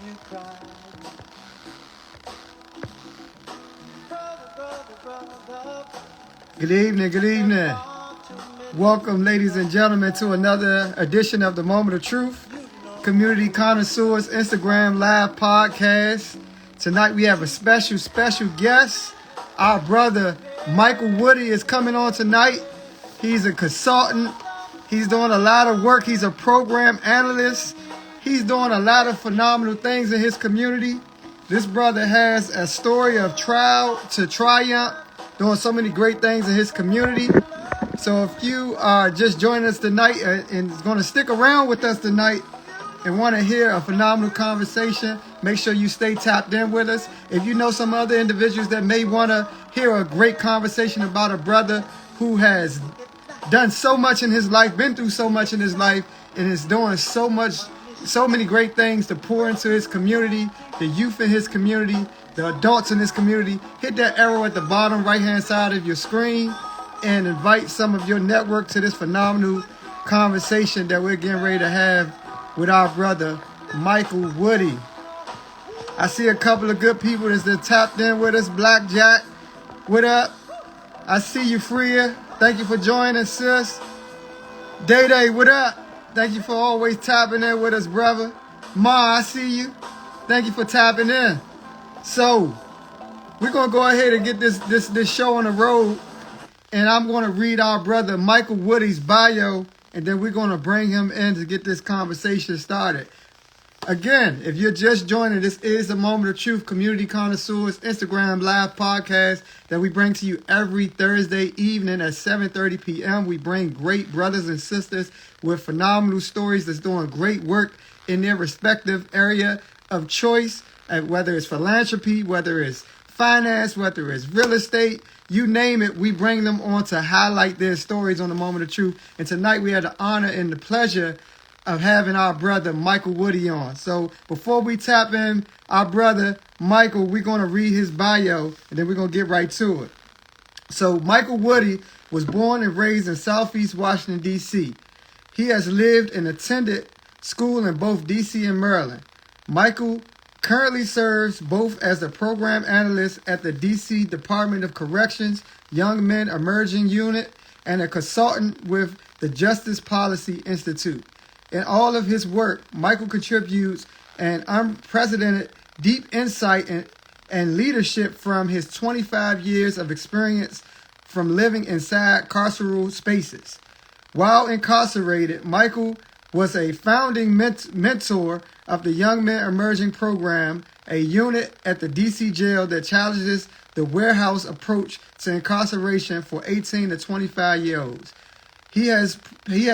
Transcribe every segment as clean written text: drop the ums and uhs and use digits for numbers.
you cry. Good evening, good evening. Welcome, ladies and gentlemen, to another edition of the Moment of Truth, Community Connoisseurs Instagram Live Podcast. Tonight we have a special guest. Our brother Michael Woody is coming on tonight. He's a consultant. He's doing a lot of work. He's a program analyst. He's doing a lot of phenomenal things in his community. This brother has a story of trial to triumph, doing so many great things in his community. So if you are just joining us tonight and is going to stick around with us tonight and want to hear a phenomenal conversation, make sure you stay tapped in with us. If you know some other individuals that may want to hear a great conversation about a brother who has done so much in his life, been through so much in his life, and is doing so many great things to pour into his community, the youth in his community, the adults in his community, hit that arrow at the bottom right-hand side of your screen and invite some of your network to this phenomenal conversation that we're getting ready to have with our brother, Michael Woody. I see a couple of good people that's tapped in with us. Blackjack, what up? I see you, Freya. Thank you for joining, sis. Day, what up? Thank you for always tapping in with us, brother. Ma, I see you. Thank you for tapping in. So, we're going to go ahead and get this show on the road. And I'm going to read our brother Michael Woody's bio. And then we're going to bring him in to get this conversation started. Again, if you're just joining, this is the Moment of Truth Community Connoisseurs Instagram Live Podcast that we bring to you every Thursday evening at 7:30 p.m. We bring great brothers and sisters with phenomenal stories that's doing great work in their respective area of choice, whether it's philanthropy, whether it's finance, whether it's real estate, you name it, we bring them on to highlight their stories on the Moment of Truth. And tonight we had the honor and the pleasure of having our brother Michael Woody on. So before we tap in our brother Michael, we're going to read his bio and then we're going to get right to it. So Michael Woody was born and raised in Southeast Washington, D.C. He has lived and attended school in both D.C. and Maryland. Michael currently serves both as a program analyst at the D.C. Department of Corrections Young Men Emerging Unit and a consultant with the Justice Policy Institute. In all of his work, Michael contributes an unprecedented deep insight and leadership from his 25 years of experience from living inside carceral spaces. While incarcerated, Michael was a founding mentor of the Young Men Emerging Program, a unit at the D.C. jail that challenges the warehouse approach to incarceration for 18 to 25-year-olds. He has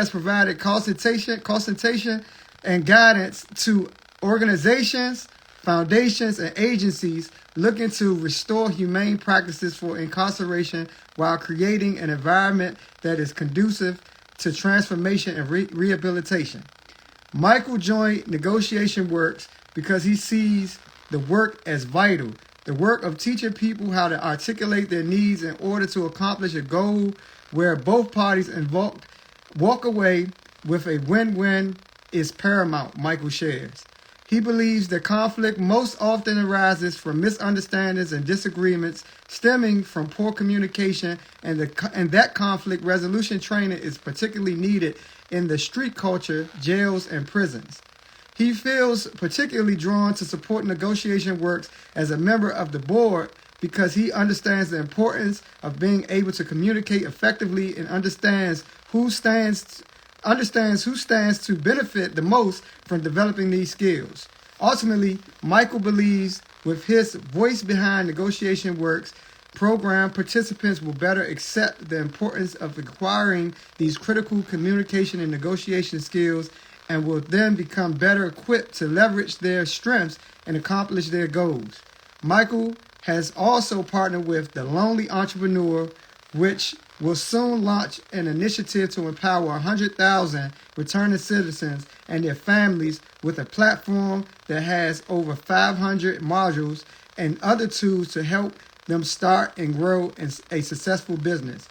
provided consultation and guidance to organizations, foundations, and agencies looking to restore humane practices for incarceration while creating an environment that is conducive to transformation and rehabilitation. Michael joined Negotiation Works because he sees the work as vital. The work of teaching people how to articulate their needs in order to accomplish a goal where both parties involved walk away with a win-win is paramount, Michael shares. He believes that conflict most often arises from misunderstandings and disagreements stemming from poor communication, and that conflict resolution training is particularly needed in the street culture, jails, and prisons. He feels particularly drawn to support Negotiation Works as a member of the board because he understands the importance of being able to communicate effectively and understands who stands to benefit the most from developing these skills. Ultimately, Michael believes with his voice behind Negotiation Works, program participants will better accept the importance of acquiring these critical communication and negotiation skills and will then become better equipped to leverage their strengths and accomplish their goals. Michael has also partnered with The Lonely Entrepreneur, which will soon launch an initiative to empower 100,000 returning citizens and their families with a platform that has over 500 modules and other tools to help them start and grow a successful business.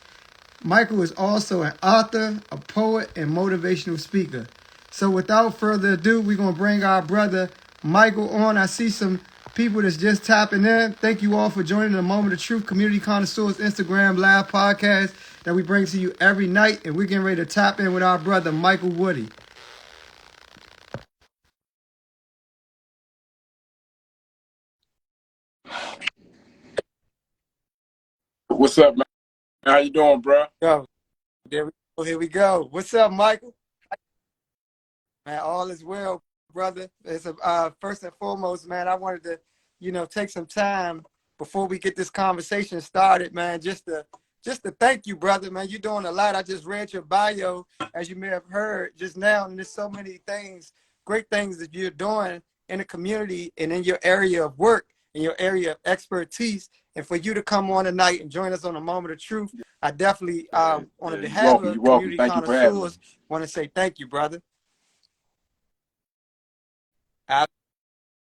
Michael is also an author, a poet, and motivational speaker. So without further ado, we're going to bring our brother Michael on. I see some people that's just tapping in. Thank you all for joining the Moment of Truth Community Connoisseurs Instagram live podcast that we bring to you every night. And we're getting ready to tap in with our brother, Michael Woody. What's up, man? How you doing, bro? Yo, there we go. Here we go. What's up, Michael? Man, all is well, brother. It's first and foremost, man, I wanted to, take some time before we get this conversation started, man, just to thank you, brother, man. You're doing a lot. I just read your bio, as you may have heard just now, and there's so many things, great things that you're doing in the community and in your area of work, in your area of expertise. And for you to come on tonight and join us on a Moment of Truth, I definitely, on behalf of community connoisseurs, want to say thank you, brother.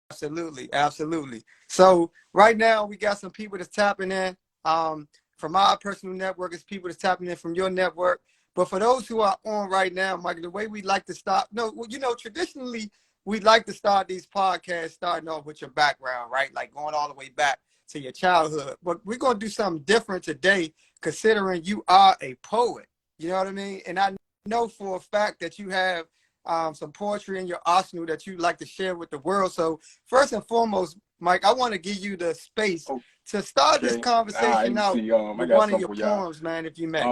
Absolutely, absolutely. So right now we got some people that's tapping in from our personal network. It's people that's tapping in from your network. But for those who are on right now, Mike, the way we like to start, traditionally we like to start these podcasts starting off with your background, right? Like going all the way back to your childhood. But we're going to do something different today, considering you are a poet. You know what I mean? And I know for a fact that you have some poetry in your arsenal that you'd like to share with the world. So first and foremost, Mike, I want to give you the space to start this conversation out with one of your poems, man, if you may.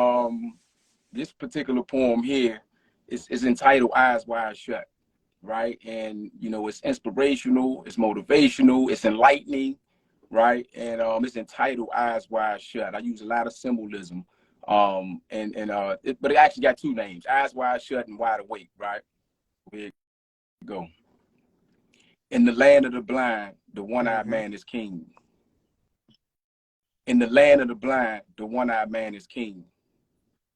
This particular poem here is entitled Eyes Wide Shut, right? And, it's inspirational, it's motivational, it's enlightening, right? And it's entitled Eyes Wide Shut. I use a lot of symbolism. But it actually got two names, Eyes Wide Shut and Wide Awake, right? Here you go. In the land of the blind, the one-eyed man is king. In the land of the blind, the one-eyed man is king.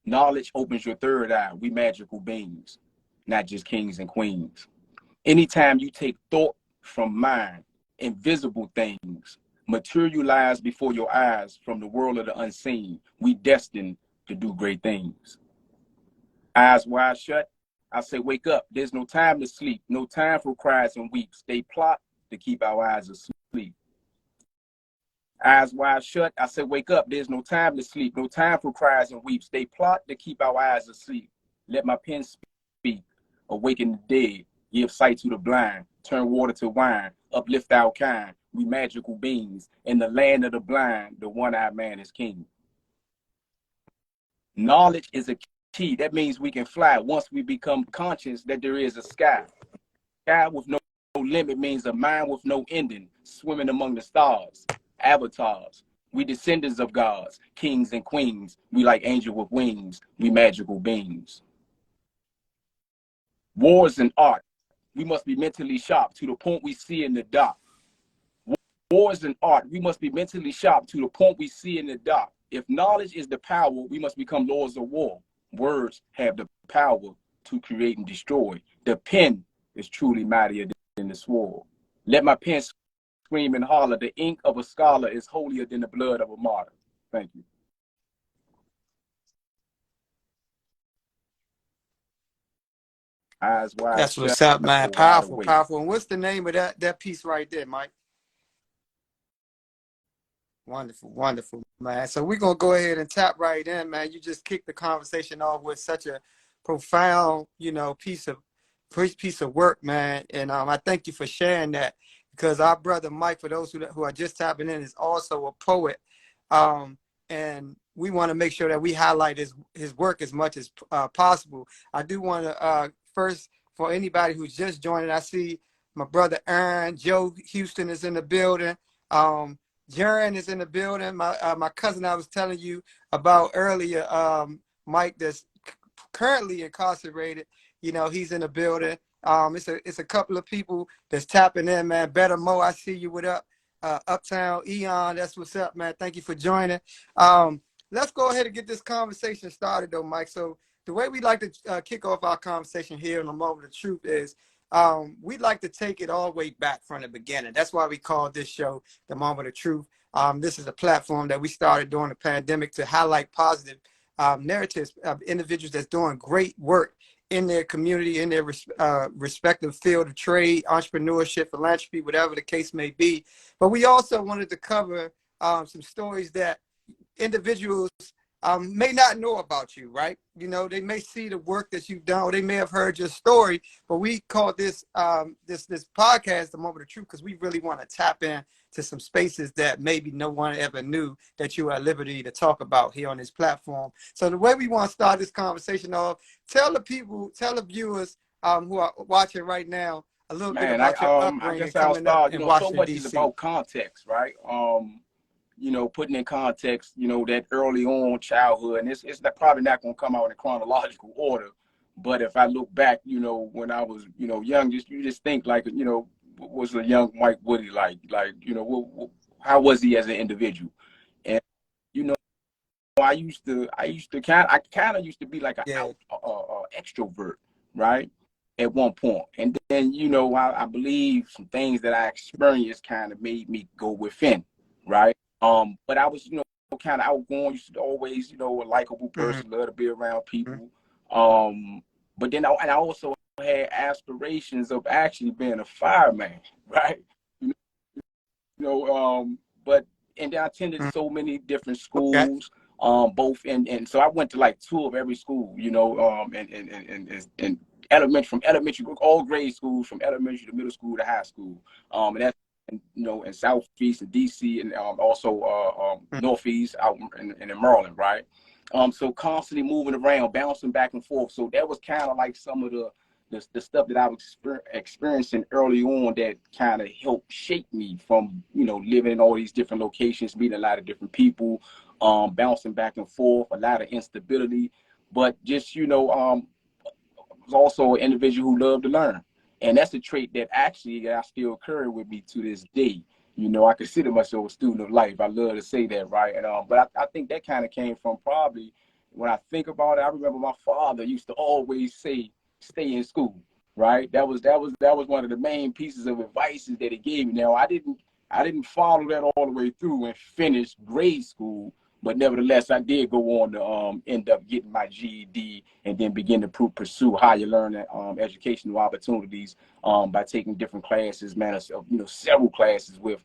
Knowledge opens your third eye. We magical beings, not just kings and queens. Anytime you take thought from mind, invisible things materialize before your eyes from the world of the unseen. We destined to do great things. Eyes wide shut, I say, wake up. There's no time to sleep, no time for cries and weeps. They plot to keep our eyes asleep. Eyes wide shut, I say, wake up. There's no time to sleep, no time for cries and weeps. They plot to keep our eyes asleep. Let my pen speak, awaken the dead, give sight to the blind, turn water to wine, uplift our kind. We magical beings. In the land of the blind, the one-eyed man is king. Knowledge is a key. That means we can fly once we become conscious that there is a sky. Sky with no limit means a mind with no ending, swimming among the stars, avatars. We descendants of gods, kings and queens. We like angel with wings. We magical beings. Wars and art. We must be mentally sharp to the point we see in the dark. Wars and art. We must be mentally sharp to the point we see in the dark. If knowledge is the power, we must become lords of war. Words have the power to create and destroy. The pen is truly mightier than the sword. Let my pen scream and holler. The ink of a scholar is holier than the blood of a martyr. Thank you. Eyes wide. That's what's up, man. Powerful, powerful. And what's the name of that piece right there, Mike? Wonderful, wonderful, man. So we're gonna go ahead and tap right in, man. You just kicked the conversation off with such a profound, piece of work, man. And I thank you for sharing that, because our brother Mike, for those who are just tapping in, is also a poet. And we want to make sure that we highlight his work as much as possible. I do want to first, for anybody who's just joining, I see my brother Aaron, Joe Houston is in the building. Jaren is in the building. My cousin I was telling you about earlier, Mike, that's currently incarcerated. He's in the building. It's a couple of people that's tapping in, man. Better Mo, I see you. What up? Uptown Eon, that's what's up, man. Thank you for joining. Let's go ahead and get this conversation started, though, Mike. So the way we like to kick off our conversation here in the Moment of Truth is we'd like to take it all the way back from the beginning. That's why we call this show The Moment of Truth. This is a platform that we started during the pandemic to highlight positive narratives of individuals that's doing great work in their community, in their respective field of trade, entrepreneurship, philanthropy, whatever the case may be. But we also wanted to cover some stories that individuals may not know about you, right? You know, they may see the work that you've done, or they may have heard your story. But we call this this podcast the Moment of Truth, because we really want to tap in to some spaces that maybe no one ever knew that you are at liberty to talk about here on this platform. So the way we want to start this conversation off, tell the people, tell the viewers who are watching right now a little bit Man, about your I upbringing guess I'll coming up start. in So Washington, much is D.C. about context, right? Putting in context, that early on childhood, and it's probably not going to come out in chronological order. But if I look back, when I was, young, you just think like, what was a young Mike Woody like? Like, how was he as an individual? And, you know, I kind of used to be like an Yeah. extrovert, right? At one point. And then, I believe some things that I experienced kind of made me go within, right? But I was, kind of outgoing, used to always, a likable person, love to be around people. But then I also had aspirations of actually being a fireman, right? You but and then I attended so many different Okay. schools, both and so I went to like two of every school, and elementary, from elementary, all grade schools, from elementary to middle school to high school, and that's in Southeast and DC, and also Northeast out in Maryland, right? So constantly moving around, bouncing back and forth. So that was kind of like some of the stuff that I was experiencing early on that kind of helped shape me from, living in all these different locations, meeting a lot of different people, bouncing back and forth, a lot of instability, but just, was also an individual who loved to learn. And that's a trait that actually I still carry with me to this day. I consider myself a student of life. I love to say that, right? And but I think that kind of came from probably, when I think about it, I remember my father used to always say, stay in school, right? That was one of the main pieces of advice that he gave me. Now I didn't follow that all the way through and finish grade school, but nevertheless I did go on to end up getting my GED and then begin to pursue higher learning educational opportunities by taking different classes, man, several classes with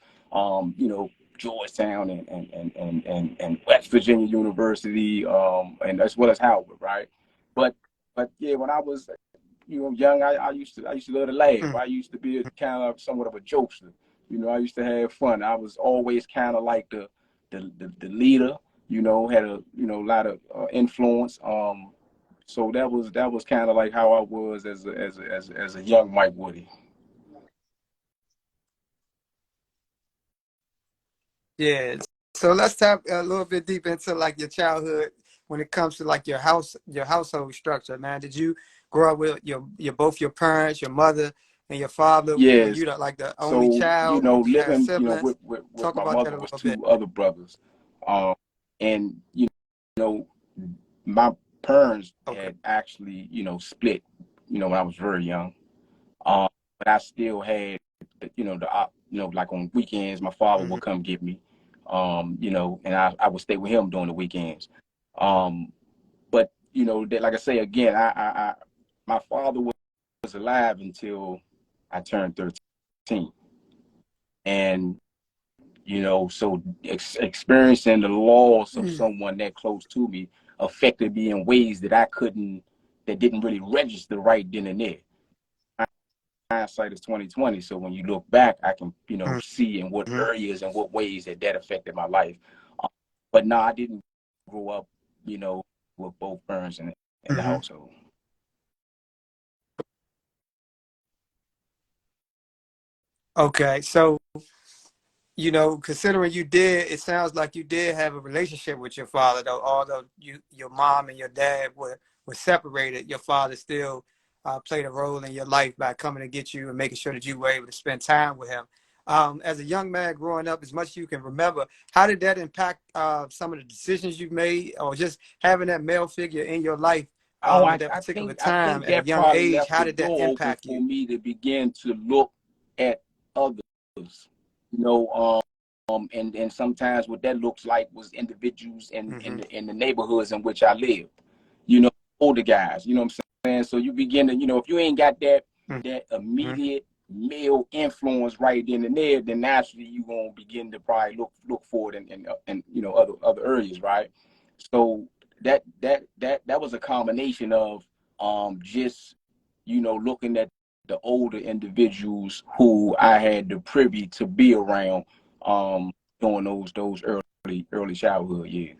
Georgetown and West Virginia University, and as well as Howard, right? But yeah, when I was young, I used to love to laugh. I used to be kind of somewhat of a jokester. I used to have fun. I was always kind of like the leader. Had a lot of influence. So that was kind of like how I was as a young Mike Woody. Yeah. So let's tap a little bit deep into like your childhood when it comes to like your household structure, man. Did you grow up with your both your parents, your mother and your father? Were Yes. you like the only So, child, or did you have living, siblings? with Talk my about that mother a was little bit. two other brothers. And, know, my parents Okay. had actually, split, when I was very young. But I still had, like on weekends, my father would come get me, and I would stay with him during the weekends. But, like I say, again, my father was alive until I turned 13. And, so experiencing the loss of someone that close to me affected me in ways that didn't really register right then and there. Hindsight is 2020. So when you look back, I can, see in what areas and what ways that affected my life. But no, I didn't grow up, with both parents in the household. Okay. So, considering it sounds like you did have a relationship with your father, though, although your mom and your dad were separated, your father still played a role in your life by coming to get you and making sure that you were able to spend time with him. As a young man growing up, as much as you can remember, how did that impact some of the decisions you've made, or just having that male figure in your life Oh, at that particular I time think at a that young probably age? left How the did that door open impact for you? me to begin to look at others, you know, and sometimes what that looks like was individuals in the neighborhoods in which I lived, older guys, you know what I'm saying? So you begin to, if you ain't got that Mm-hmm. immediate male influence right then and there, then naturally you gonna begin to probably look for it and other areas, right? So that was a combination of just looking at the older individuals who I had the privy to be around during those early childhood years.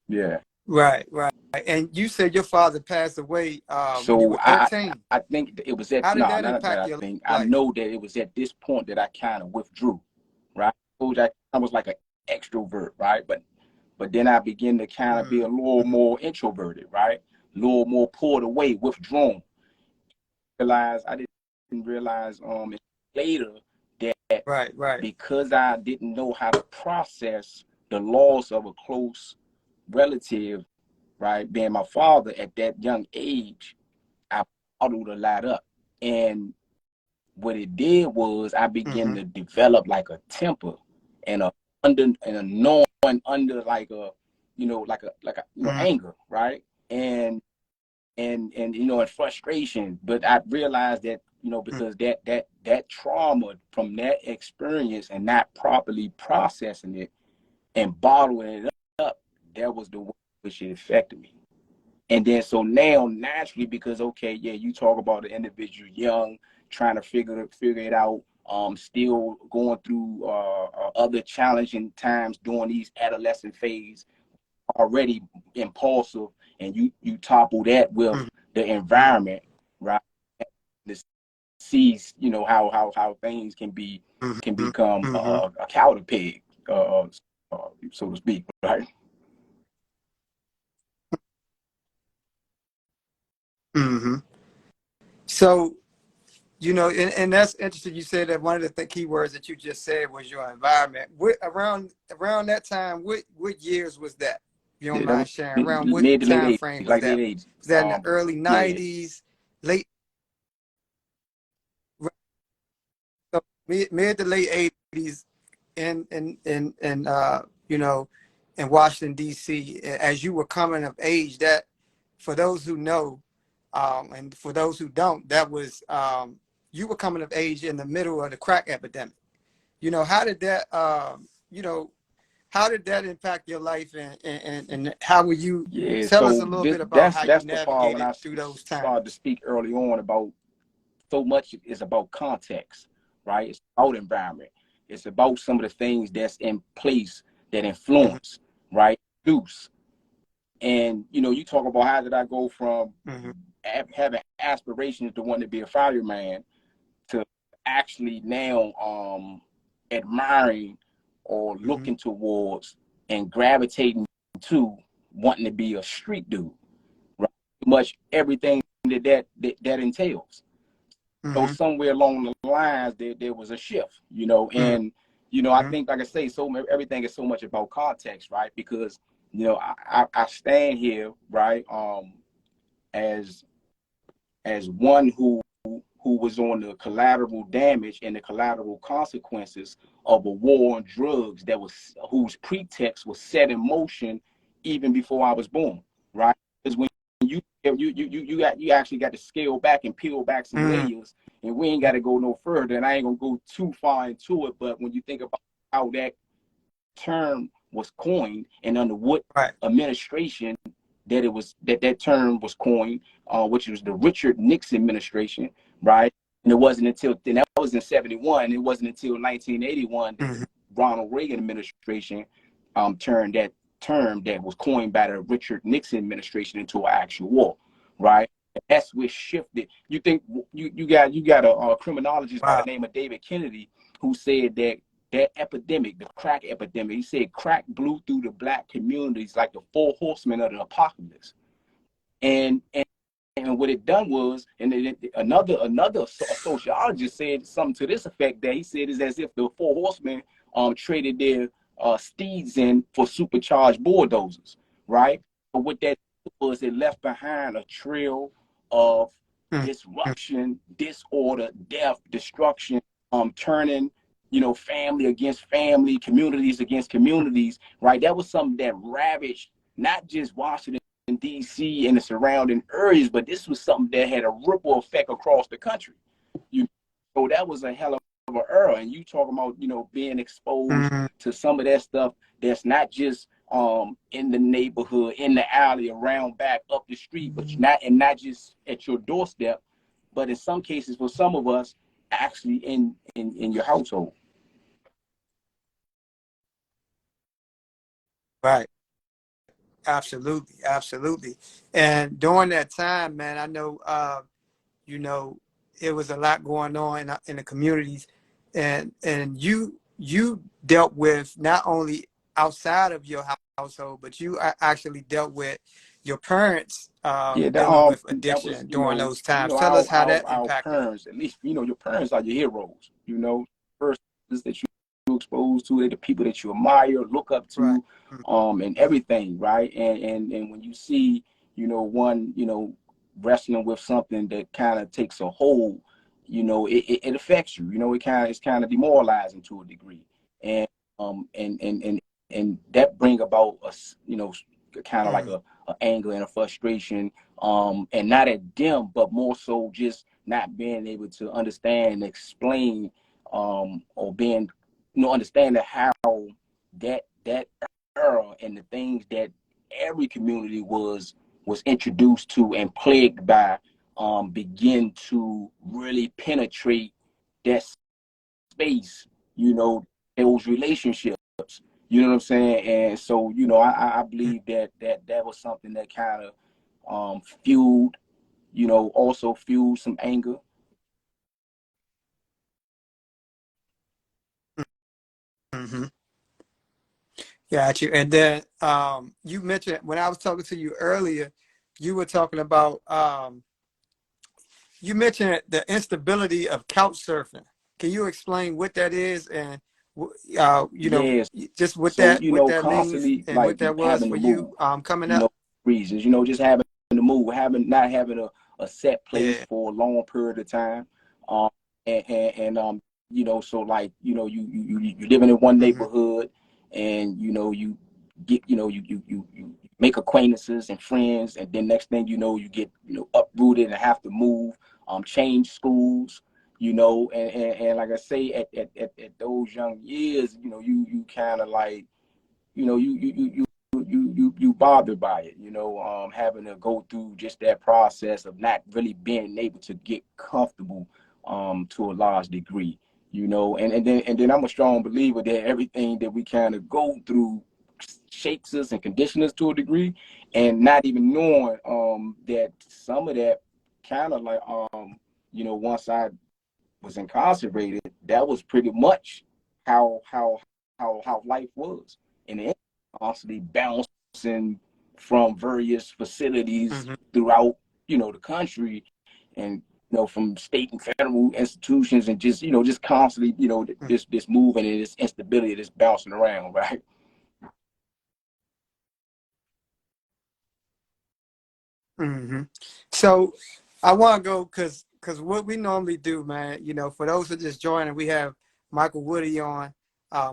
Yeah. Right, right. And you said your father passed away when you So were 13. I think it was at How did no, that not that impact I your think. I life? know that it was at this point that I kind of withdrew, right? So that I was like an extrovert, right? But then I began to kind of be a little Mm-hmm. more introverted, right? A little more pulled away, withdrawn. I didn't realize later that Right, right. because I didn't know how to process the loss of a close relative, right, being my father at that young age, I bottled a lot up. And what it did was I began Mm-hmm. to develop like a temper and a gnawing under like a Mm-hmm. anger, right? And and frustration. But I realized that, because that trauma from that experience and not properly processing it and bottling it up, that was the way which it affected me. And then so now naturally, because okay, yeah, you talk about the individual young, trying to figure it out, still going through other challenging times during these adolescent phase, already impulsive, and you topple that with the Mm-hmm. environment, right? To see, how things can Mm-hmm. become Mm-hmm. a cow pig, so to speak, right? Mm-hmm. So, and that's interesting. You said that one of the key words that you just said was your environment. Around that time, what years was that? If you don't Yeah, that mind was sharing. Around what mid to late time 80s, frame was like late that? 80s. Was that in the early Yeah. '90s, late? So mid to late '80s, in in Washington D.C. As you were coming of age. That, for those who know, and for those who don't, that was you were coming of age in the middle of the crack epidemic. How did that how did that impact your life, and how were you? Yeah, Tell us a so little bit about how you that's the part when navigated I through those started to times. speak early on about so much is about context, right? It's about environment. It's about some of the things that's in place that Mm-hmm. influence, right? Use. And you talk about how did I go from Mm-hmm. having aspirations to want to be a fireman to actually now admiring or Mm-hmm. looking towards and gravitating to wanting to be a street dude, right? Much everything that entails. So Mm-hmm. somewhere along the lines, there was a shift, and I think, like I say, everything is so much about context, right? Because I stand here, right, as one who was on the collateral damage and the collateral consequences of a war on drugs whose pretext was set in motion even before I was born, right? Because when you actually got to scale back and peel back some Mm-hmm. layers, and we ain't got to go no further. And I ain't gonna go too far into it, but when you think about how that term was coined and under what Right. administration that term was coined, which was the Richard Nixon administration, right? And it wasn't until then, that was in '71. It wasn't until 1981 that Mm-hmm. the Ronald Reagan administration turned that term that was coined by the Richard Nixon administration into an actual war, right? And that's what shifted. You think you got a criminologist by the Wow. name of David Kennedy who said that epidemic, the crack epidemic, he said crack blew through the black communities like the four horsemen of the apocalypse. And what it done was, and another sociologist said something to this effect, that he said is as if the four horsemen traded their steeds in for supercharged bulldozers, right? But what that was, it left behind a trail of Mm-hmm. disruption, disorder, death, destruction, turning family against family, communities against communities, right? That was something that ravaged not just Washington, D.C. and the surrounding areas, but this was something that had a ripple effect across the country. So that was a hell of an era. And you talking about, being exposed to some of that stuff that's not just in the neighborhood, in the alley, around, back, up the street, but not just at your doorstep, but in some cases for some of us, actually in your household. Right. Absolutely. Absolutely. And during that time, man, I know, you know, it was a lot going on in the communities, and you dealt with not only outside of your household, but you actually dealt with your parents Yeah, dealing with that was, addiction during those times. Tell us how that our impacted. parents, at least, your parents are your heroes, first that you exposed to, they're the people that you admire, look up Right. to, and everything, right? And when you see, one, wrestling with something that kind of takes a hold, it affects you, it's kind of demoralizing to a degree. And and that bring about us, kind of like a anger and a frustration, and not at them, but more so just not being able to understand and explain, or being, understanding how that era and the things that every community was introduced to and plagued by, begin to really penetrate that space, those relationships. You know what I'm saying? And so, I believe that was something that kind of fueled, also fueled some anger. Mm-hmm. Got you. And then you mentioned when I was talking to you earlier, you were talking about you mentioned the instability of couch surfing. Can you explain what that is and Yes. just So, what that means constantly and like what that was having for to move, you coming up? reasons, just having to move, not having a set place Yeah. for a long period of time. Um, and so like, you living in one Mm-hmm. neighborhood, and, you get, you make acquaintances and friends, and then next thing you know, you get, uprooted and have to move, change schools, and like I say, at those young years, you kind of like, you bothered by it, having to go through just that process of not really being able to get comfortable, to a large degree, and then I'm a strong believer that everything that we kind of go through shapes us and conditions us to a degree, and not even knowing that some of that kind of like, once I was incarcerated, that was pretty much how life was. And it constantly bouncing from various facilities Mm-hmm. throughout, the country, and, from state and federal institutions, and just constantly, this moving and this instability, this bouncing around, right? Mm-hmm. So I want to go because what we normally do, man, for those who just joining, we have Michael Woody on.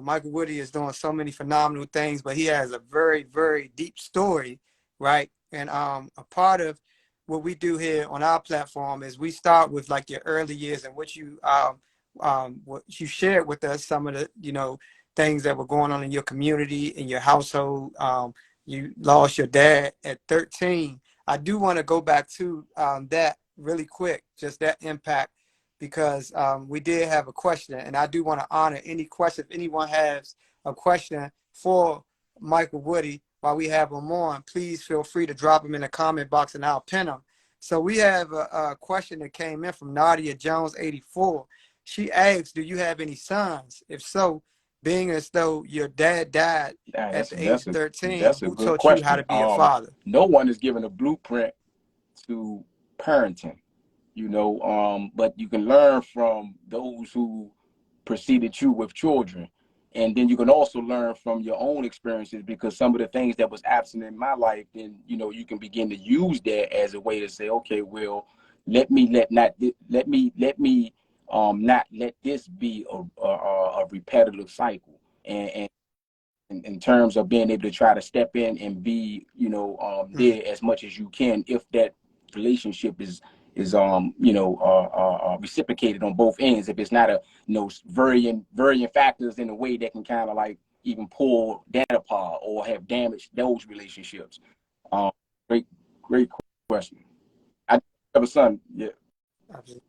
Michael Woody is doing so many phenomenal things, but he has a very, very deep story, right? And a part of what we do here on our platform is we start with like your early years and what you shared with us, some of the things that were going on in your community, in your household. You lost your dad at 13. I do want to go back to that really quick, just that impact, because we did have a question, and I do want to honor any question. If anyone has a question for Michael Woody while we have him on, please feel free to drop them in the comment box, and I'll pin them. So we have a question that came in from Nadia Jones 84. She asks, "Do you have any sons? If so, being as though your dad died Yeah, at the age of 13, that's a who good taught you how question. to be a father?" No one is given a blueprint to parenting, but you can learn from those who preceded you with children. And then you can also learn from your own experiences, because some of the things that was absent in my life, then, you can begin to use that as a way to say, okay, well, let me not let this be a repetitive cycle. And in terms of being able to try to step in and be, there as much as you can, if that relationship is reciprocated on both ends. If it's not a varying factors in a way that can kind of like even pull that apart or have damaged those relationships. Great question. I have a son. Yeah. Absolutely.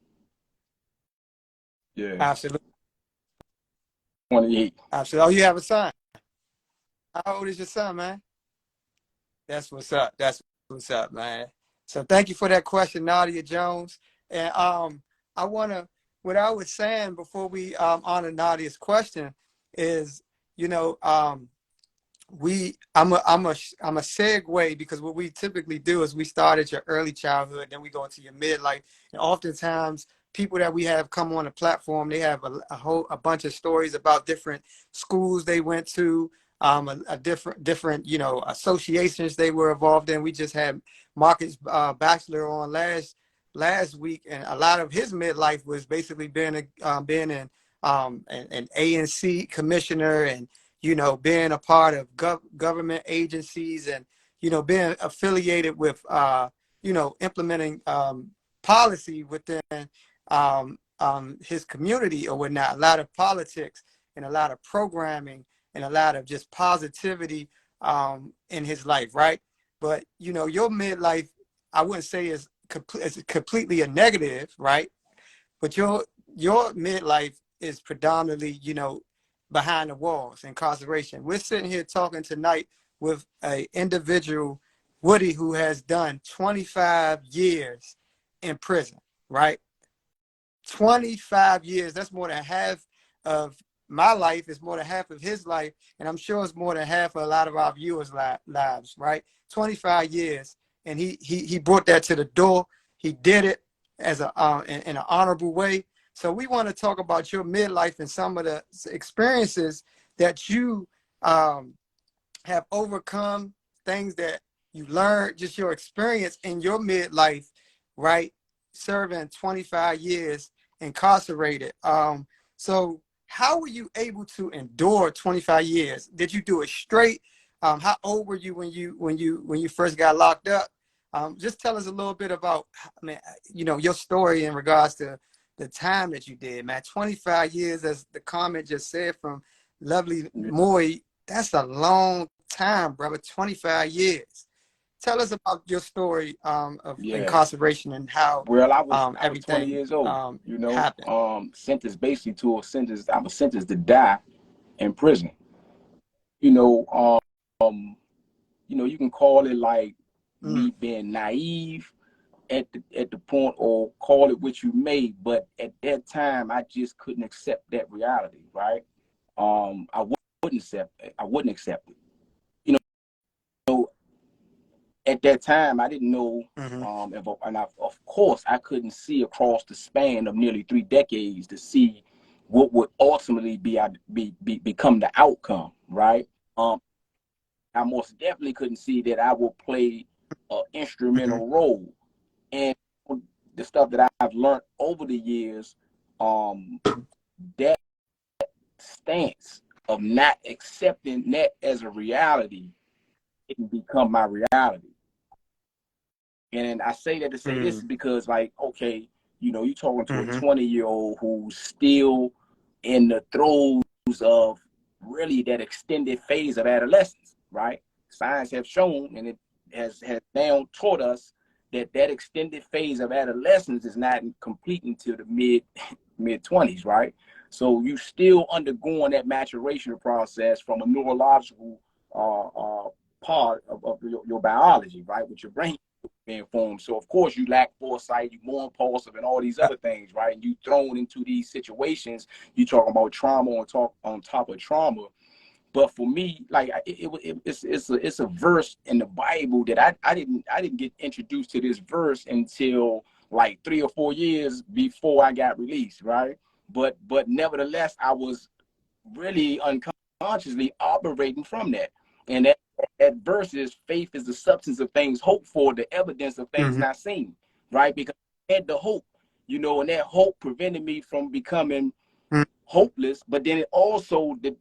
Yeah. Absolutely. 28. Absolutely. Oh, you have a son. How old is your son, man? That's what's up. That's what's up, man. So thank you for that question, Nadia Jones. And I wanna, what I was saying before we honor Nadia's question is, I'm a segue, because what we typically do is we start at your early childhood, then we go into your midlife, and oftentimes people that we have come on the platform, they have a bunch of stories about different schools they went to, a different associations they were involved in. We just had Marcus Bachelor on last week, and a lot of his midlife was basically being an ANC commissioner, and being a part of government agencies, and, being affiliated with, implementing policy within his community or whatnot. A lot of politics and a lot of programming and a lot of just positivity in his life, right? But, your midlife, I wouldn't say is completely a negative, right? But your midlife is predominantly, behind the walls, incarceration. We're sitting here talking tonight with an individual, Woody, who has done 25 years in prison, right? 25 years. That's more than half of my life. It's more than half of his life. And I'm sure it's more than half of a lot of our viewers' lives, right? 25 years. And he brought that to the door. He did it as in an honorable way. So we want to talk about your midlife and some of the experiences that you have overcome, things that you learned, just your experience in your midlife, right? Serving 25 years incarcerated. So how were you able to endure 25 years? Did you do it straight? How old were you when you first got locked up? Just tell us a little bit about, your story in regards to the time that you did, man. 25 years, as the comment just said from lovely Moy, that's a long time, brother. 25 years. Tell us about your story of incarceration and how I was 20 everything years old, happened. sentenced basically to I was sentenced to die in prison. You can call it like me being naive at the point, or call it what you may, but at that time I just couldn't accept that reality, right? I wouldn't accept it. At that time I didn't know, of course I couldn't see across the span of nearly 3 decades to see what would ultimately become the outcome, right? I most definitely couldn't see that I would play an instrumental role. And the stuff that I've learned over the years, that stance of not accepting that as a reality, it can become my reality. And I say that to say this is because, like, okay, you're talking to a 20-year-old who's still in the throes of really that extended phase of adolescence, right? Science have shown, and it has now taught us that extended phase of adolescence is not complete until the mid 20s, right? So you still undergoing that maturation process from a neurological part of your biology, right, with your brain being formed. So of course you lack foresight, you're more impulsive, and all these other things, right? And you thrown into these situations. You talking about trauma on top of trauma. But for me, like, it's a verse in the Bible that I didn't get introduced to this verse until like 3 or 4 years before I got released, right? But nevertheless, I was really unconsciously operating from that. And that verse is, faith is the substance of things hoped for, the evidence of things not seen, right? Because I had the hope, and that hope prevented me from becoming hopeless, but then it also the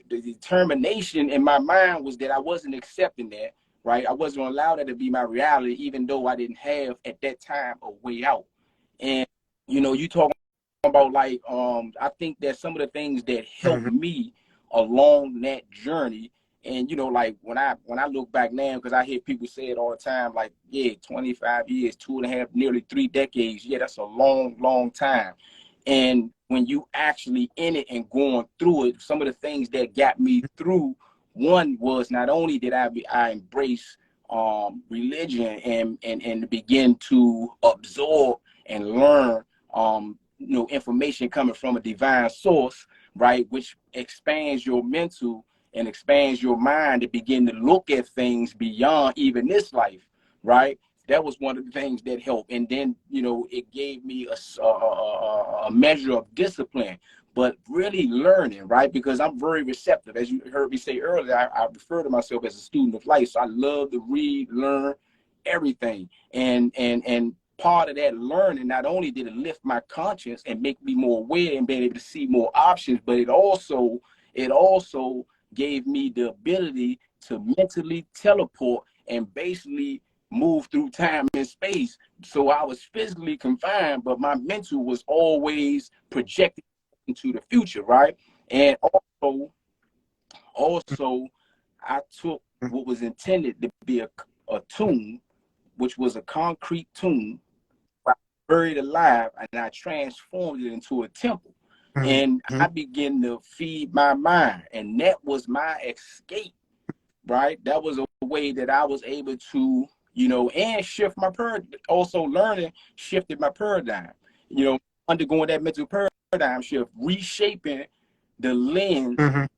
determination in my mind was that I wasn't accepting that, right? I wasn't gonna allow that to be my reality, even though I didn't have at that time a way out. And you talk about like I think that some of the things that helped me along that journey, and like when I look back now, because I hear people say it all the time, like, yeah, 25 years, 2.5, nearly 3 decades, yeah, that's a long time. And when you actually in it and going through it, some of the things that got me through, one was not only did I embrace religion and begin to absorb and learn information coming from a divine source, right, which expands your mental and expands your mind to begin to look at things beyond even this life, right? That was one of the things that helped. And then it gave me a measure of discipline, but really learning, right? Because I'm very receptive. As you heard me say earlier, I refer to myself as a student of life. So I love to read, learn everything. And part of that learning, not only did it lift my conscience and make me more aware and being able to see more options, but it also gave me the ability to mentally teleport and basically move through time and space. So I was physically confined, but my mental was always projected into the future, right? And also I took what was intended to be a tomb, which was a concrete tomb, buried alive, and I transformed it into a temple. And I began to feed my mind, and that was my escape, right? That was a way that I was able to, and shift my paradigm. Also, learning shifted my paradigm, undergoing that mental paradigm shift, reshaping the lens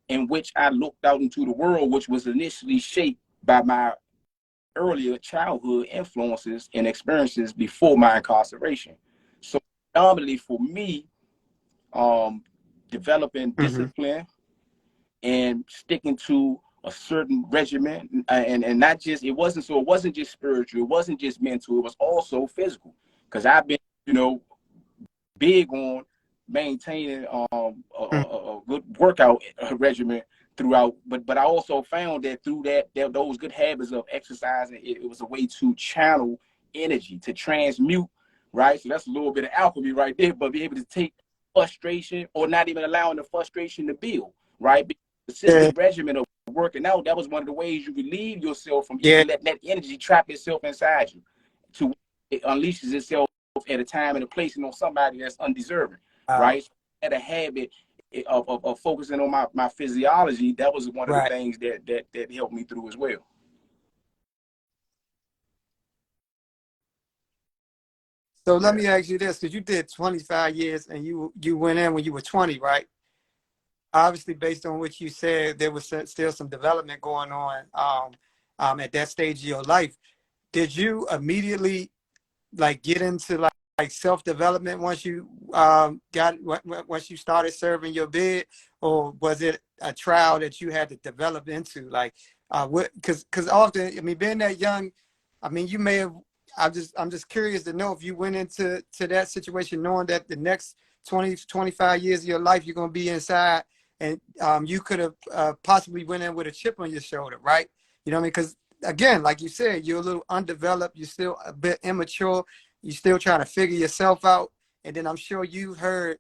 in which I looked out into the world, which was initially shaped by my earlier childhood influences and experiences before my incarceration. So predominantly for me, developing discipline and sticking to a certain regimen, and not just it wasn't just spiritual, it wasn't just mental, it was also physical, because I've been big on maintaining a good workout regimen throughout, but I also found that through those good habits of exercising, it was a way to channel energy, to transmute, right? So that's a little bit of alchemy right there, but be able to take frustration, or not even allowing the frustration to build, right? Because the consistent regimen of working out, that was one of the ways you relieve yourself from even letting that energy trap itself inside you, to it unleashes itself at a time and a place and on somebody that's undeserving, right? So I had a habit of focusing on my physiology. That was one of the things that helped me through as well. So let me ask you this, because you did 25 years and you went in when you were 20, right? Obviously, based on what you said, there was still some development going on at that stage of your life. Did you immediately get into like self-development once you once you started serving your bid, or was it a trial that you had to develop into? Like, what? Because often, I mean, being that young, I mean, you may have. I'm just curious to know if you went into that situation knowing that the next 25 years of your life you're going to be inside, and you could have possibly went in with a chip on your shoulder, right? You know what I mean? Because again, like you said, you're a little undeveloped, you're still a bit immature, you're still trying to figure yourself out. And then I'm sure you've heard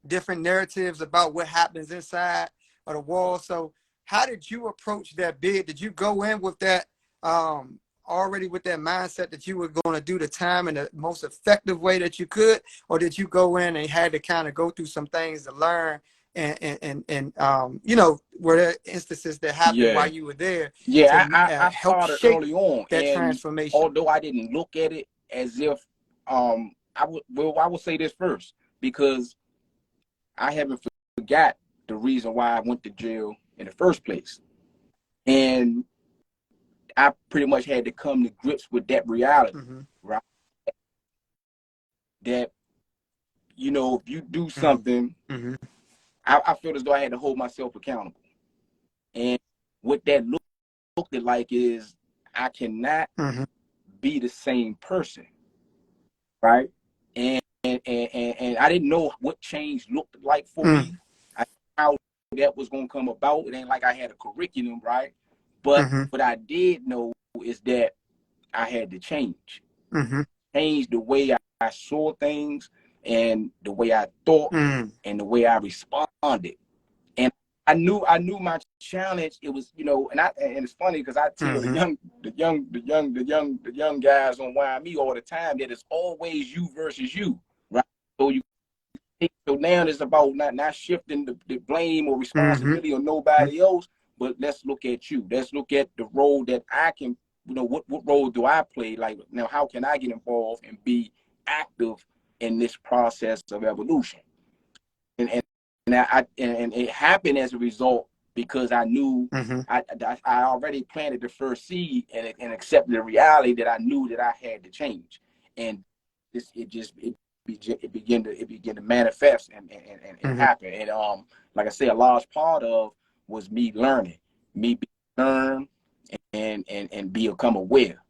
different narratives about what happens inside of the wall. So how did you approach that bid? Did you go in with that already with that mindset that you were going to do the time in the most effective way that you could? Or did you go in and had to kind of go through some things to learn and were there instances that happened while you were there to I help started shape early on, that and transformation? although I didn't look at it as if I would say this first, because I haven't forgot the reason why I went to jail in the first place. And I pretty much had to come to grips with that reality, right? That, if you do something, I feel as though I had to hold myself accountable. And what that looked like is I cannot be the same person, right? And and I didn't know what change looked like for me. I how that was gonna come about. It ain't like I had a curriculum, right? But what I did know is that I had to change the way I saw things and the way I thought and the way I responded. And I knew my challenge. It was, and it's funny because I tell the young guys on YME all the time that it's always you versus you, right? So now it's about not shifting the blame or responsibility on nobody else, but let's look at you. Let's look at the role that I can, what role do I play? Like, now, how can I get involved and be active in this process of evolution? And it happened as a result because I knew I already planted the first seed and accepted the reality that I knew that I had to change. And it began to manifest and happen. And like I say, a large part of was me learning, learn and become aware.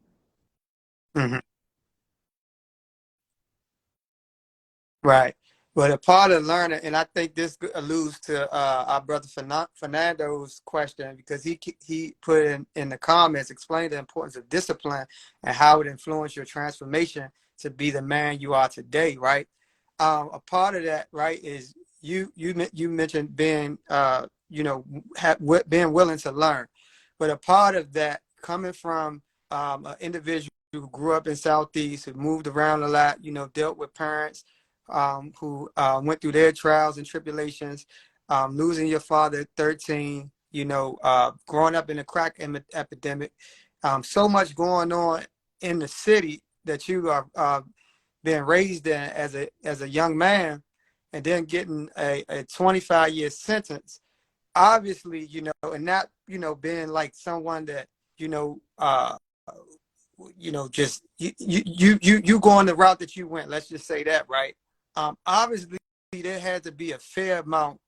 Right. But a part of learning, and I think this alludes to our brother Fernando's question, because he put in the comments, explained the importance of discipline and how it influenced your transformation to be the man you are today, right? A part of that, right, is you mentioned being, being willing to learn. But a part of that coming from an individual who grew up in Southeast, who moved around a lot, dealt with parents who went through their trials and tribulations, losing your father at 13, growing up in a crack epidemic, so much going on in the city that you are being raised in as a young man, and then getting a 25-year sentence. Obviously, and not, being like someone that, just you going the route that you went. Let's just say that, right? Obviously, there had to be a fair amount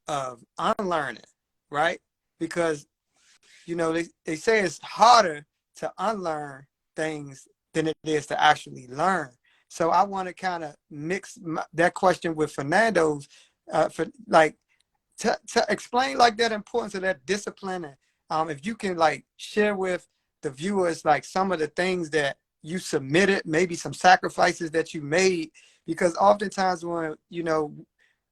of unlearning, right? Because, they say it's harder to unlearn things than it is to actually learn. So I want to kind of mix that question with Fernando's, to explain like that importance of that discipline. And if you can like share with the viewers like some of the things that you submitted, maybe some sacrifices that you made, because oftentimes when,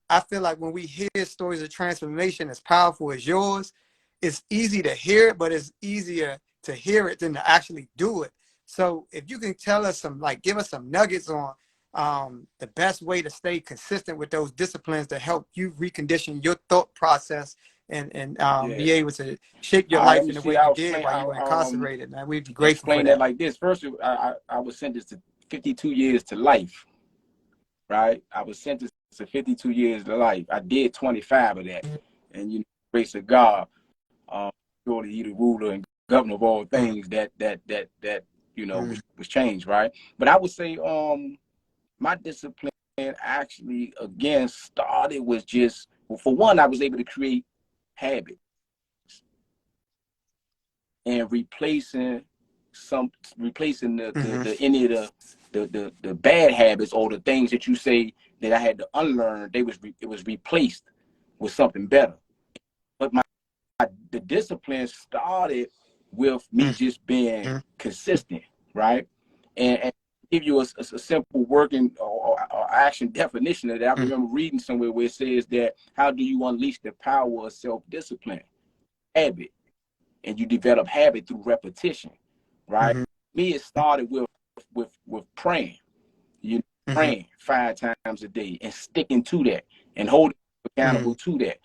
I feel like when we hear stories of transformation as powerful as yours, it's easy to hear it, but it's easier to hear it than to actually do it. So if you can tell us give us some nuggets on the best way to stay consistent with those disciplines to help you recondition your thought process and be able to shape your All right, let life me in the see. way you did while you were incarcerated, man. We'd be grateful for Explain that that. like this. First, I was sentenced to 52 years to life, right? I was sentenced to 52 years to life. I did 25 of that. And, grace of God, surely he the ruler and governor of all things that was changed, right? But I would say my discipline actually, again, started with just, well, for one, I was able to create habits and replacing the any of the bad habits or the things that you say that I had to unlearn. It was replaced with something better. But the discipline started with me just being consistent, right? And give you a simple working or action definition of that. I remember reading somewhere where it says that how do you unleash the power of self-discipline? Habit. And you develop habit through repetition, right? Me, it started with praying. Praying 5 times a day and sticking to that and holding accountable to that,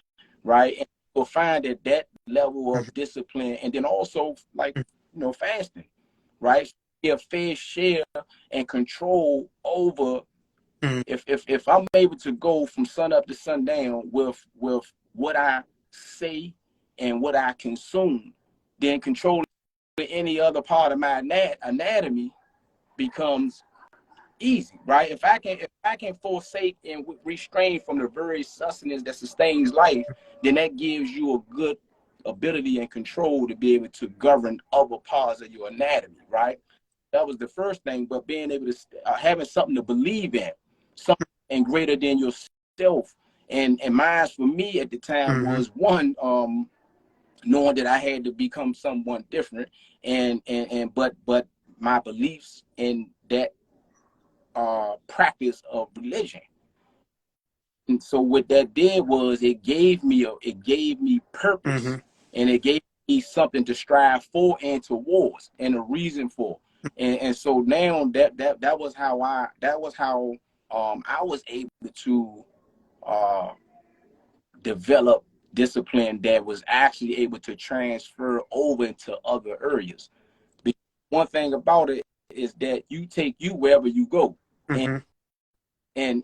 right? And you'll find that level of discipline, and then also fasting, right? A fair share and control over. If I'm able to go from sun up to sundown with what I say and what I consume, then controlling any other part of my anatomy becomes easy, right? If I can forsake and restrain from the very sustenance that sustains life, then that gives you a good ability and control to be able to govern other parts of your anatomy, right? That was the first thing. But being able to having something to believe in. something and greater than yourself. And mine for me at the time was one, knowing that I had to become someone different, but my beliefs in that practice of religion. And so what that did was it gave me purpose, and it gave me something to strive for and towards, and a reason for. And so now that was how I was able to develop discipline that was actually able to transfer over into other areas. Because one thing about it is that you take you wherever you go, and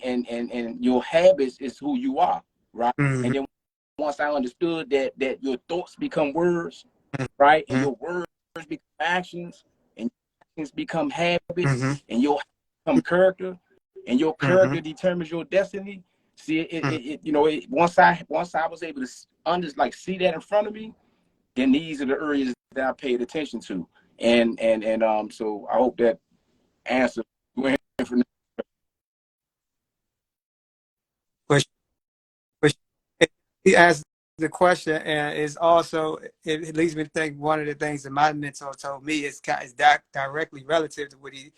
your habits is who you are, right? And then once I understood that your thoughts become words, right, and your words become actions, and actions become habits, and your become character, and your character determines your destiny. See, once I was able to see that in front of me, then these are the areas that I paid attention to, and so I hope that answers. He asked the question, and it's also it leads me to think one of the things that my mentor told me is directly relative to what he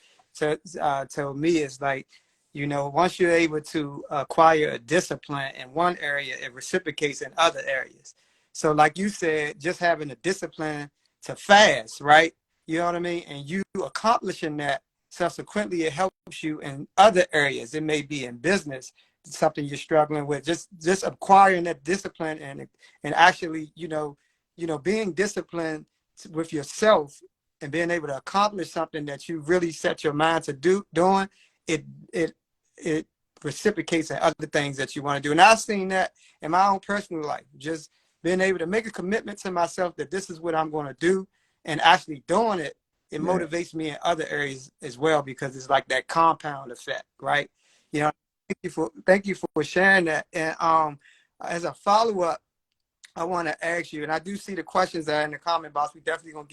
told me is like, once you're able to acquire a discipline in one area, it reciprocates in other areas. So like you said, just having a discipline to fast, right? You know what I mean? And you accomplishing that, subsequently it helps you in other areas. It may be in business, something you're struggling with, just acquiring that discipline and actually being disciplined with yourself and being able to accomplish something that you really set your mind to doing it reciprocates in other things that you want to do. And I've seen that in my own personal life, just being able to make a commitment to myself that this is what I'm going to do, and actually doing it motivates me in other areas as well, because it's like that compound effect, right? Thank you for sharing that. And as a follow up, I want to ask you, and I do see the questions that are in the comment box. We definitely gonna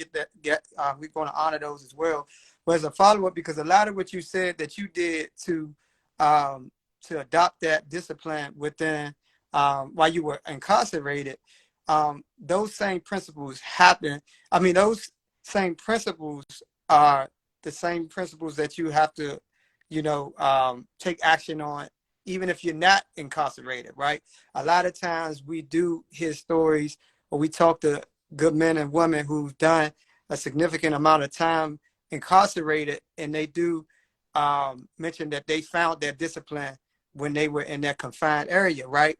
we're gonna honor those as well. But as a follow up, because a lot of what you said that you did to adopt that discipline within while you were incarcerated, those same principles happen. I mean, those same principles are the same principles that you have to take action on, even if you're not incarcerated, right? A lot of times we do hear stories, or we talk to good men and women who've done a significant amount of time incarcerated, and they do mention that they found their discipline when they were in that confined area, right?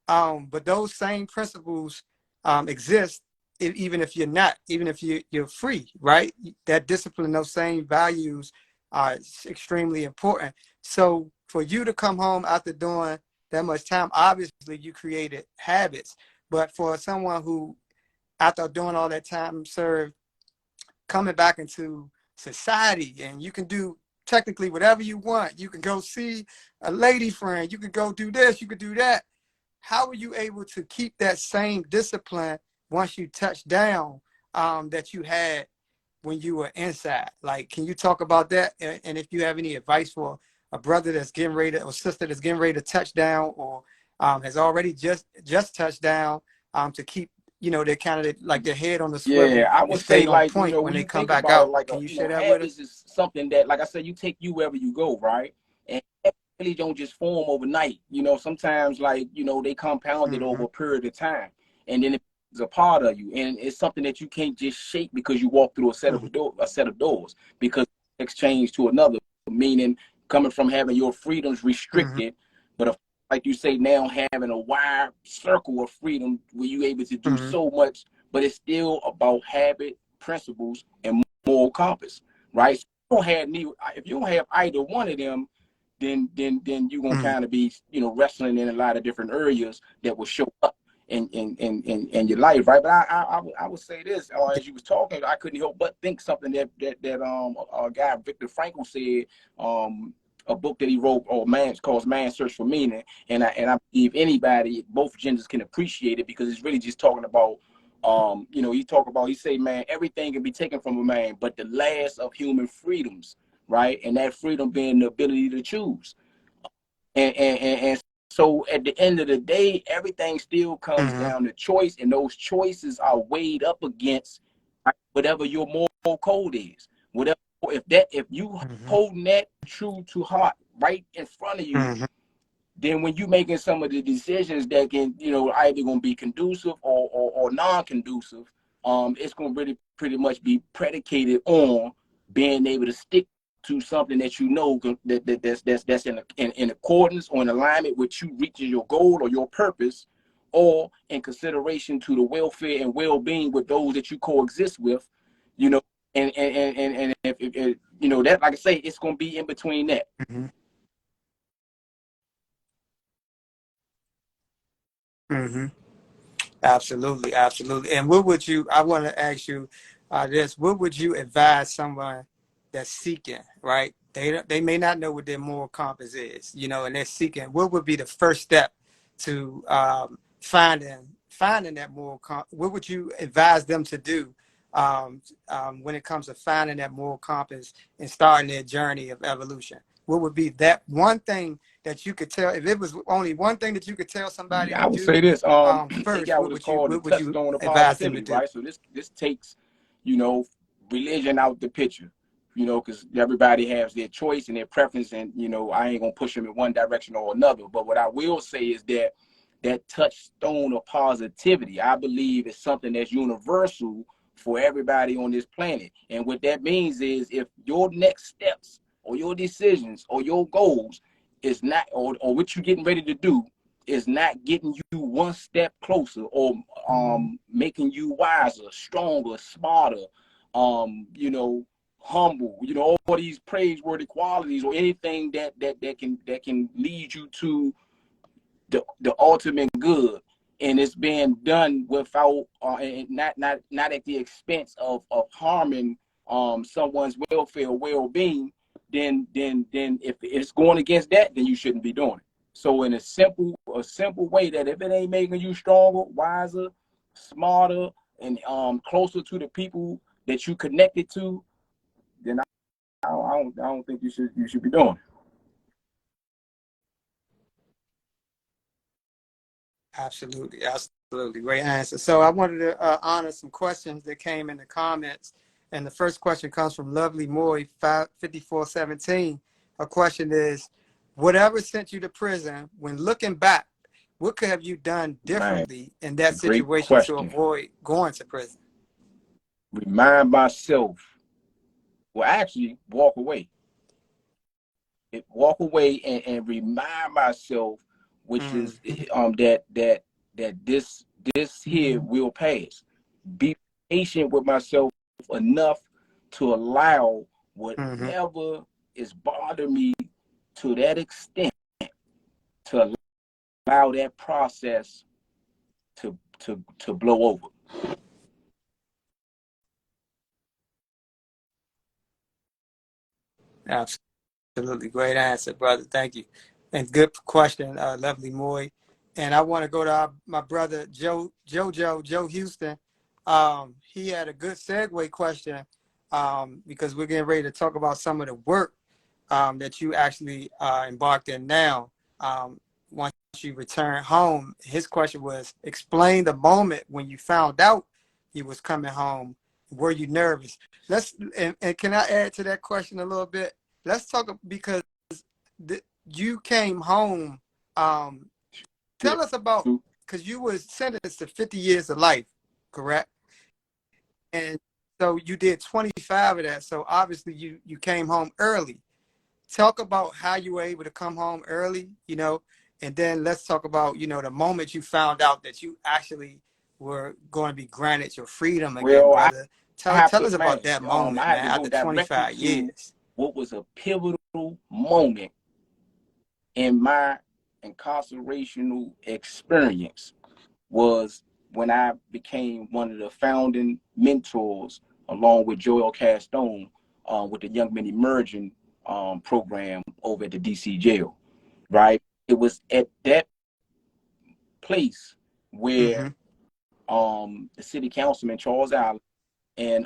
But those same principles exist even if you're not, even if you're free, right? That discipline, those same values are extremely important. So for you to come home after doing that much time, obviously you created habits. But for someone who, after doing all that time served, coming back into society, and you can do technically whatever you want. You can go see a lady friend. You can go do this. You could do that. How were you able to keep that same discipline once you touched down that you had when you were inside? Like, can you talk about that? And if you have any advice for a brother that's getting ready to, or sister that's getting ready to touch down, or has already just touched down, to keep, they're kind of like their head on the Yeah, swivel I and would say, stay on like, point when when they you come think back about it, out. like, Can you share that with us? habits is something that, like I said, you take you wherever you go, right? And really don't just form overnight. Sometimes, like, they compounded over a period of time, and then it's a part of you, and it's something that you can't just shake because you walk through a set of doors, because exchange to another, meaning coming from having your freedoms restricted, but like you say, now having a wide circle of freedom where you're able to do so much, but it's still about habit, principles, and moral compass, right? So if you don't have either one of them, then you're gonna kind of be, wrestling in a lot of different areas that will show up in your life, right? But I would say this, as you was talking, I couldn't help but think something that a guy, Viktor Frankl, said, a book that he wrote, called Man's Search for Meaning, and I believe anybody, both genders, can appreciate it, because it's really just talking about, he say, man, everything can be taken from a man, but the last of human freedoms, right? And that freedom being the ability to choose. And so at the end of the day, everything still comes Mm-hmm. down to choice, and those choices are weighed up against whatever your moral code is. Whatever, if you Mm-hmm. holding that true to heart right in front of you, Mm-hmm. then when you making some of the decisions that can, either gonna be conducive or non-conducive, it's gonna really pretty much be predicated on being able to stick to something that that's in accordance or in alignment with you reaching your goal or your purpose, or in consideration to the welfare and well-being with those that you coexist with, you know, and if that, like I say, it's gonna be in between that. Mm-hmm. Mm-hmm. Absolutely, absolutely. And what would you? I want to ask you this: what would you advise someone that's seeking? Right? They may not know what their moral compass is, and they're seeking. What would be the first step to finding that moral compass? What would you advise them to do when it comes to finding that moral compass and starting their journey of evolution? What would be that one thing that you could tell, if it was only one thing that you could tell somebody to I would do say this. They first, got what is called the what would you touchstone of advise them to positivity, do? right? So this takes, you know, religion out the picture, because everybody has their choice and their preference, and I ain't gonna push them in one direction or another. But what I will say is that that touchstone of positivity, I believe, is something that's universal for everybody on this planet. And what that means is, if your next steps or your decisions or your goals is not, or what you're getting ready to do is not getting you one step closer, or making you wiser, stronger, smarter, humble, all these praiseworthy qualities, or anything that can lead you to the ultimate good, and it's being done without and not at the expense of harming someone's welfare or well-being, then if it's going against that, then you shouldn't be doing it. So in a simple way, that if it ain't making you stronger, wiser, smarter, and closer to the people that you connected to, then I don't think you should be doing it. Absolutely, absolutely, great answer. So I wanted to honor some questions that came in the comments, and the first question comes from Lovely Moy 5417. Her question is, whatever sent you to prison, when looking back, what could have you done Man, differently in that great situation to question. avoid going to prison? Remind myself, well, actually, walk away. Walk away and remind myself, which Mm, is that this here will pass. Be patient with myself enough to allow mm-hmm. whatever is bothering me to that extent, to allow that process to blow over. Absolutely. Great answer, brother. Thank you. And good question, Lovely Moy. And I want to go to my brother, Joe Houston. He had a good segue question because we're getting ready to talk about some of the work that you actually embarked in now. Once you return home, his question was, explain the moment when you found out you was coming home. Were you nervous? And can I add to that question a little bit? Let's talk, because you came home. Um, Yeah. tell us about, because you was sentenced to 50 years of life, correct? And so you did 25 of that. So obviously you came home early. Talk about how you were able to come home early, and then let's talk about, the moment you found out that you actually were going to be granted your freedom again, Well, I brother. have Tell to, us man. about that I moment, have man, to go after directly 25 to years. what was a pivotal moment in my incarcerational experience, was when I became one of the founding mentors, along with Joel Castone, with the Young Men Emerging program over at the DC jail. Right, it was at that place where Mm-hmm. the city councilman Charles Allen and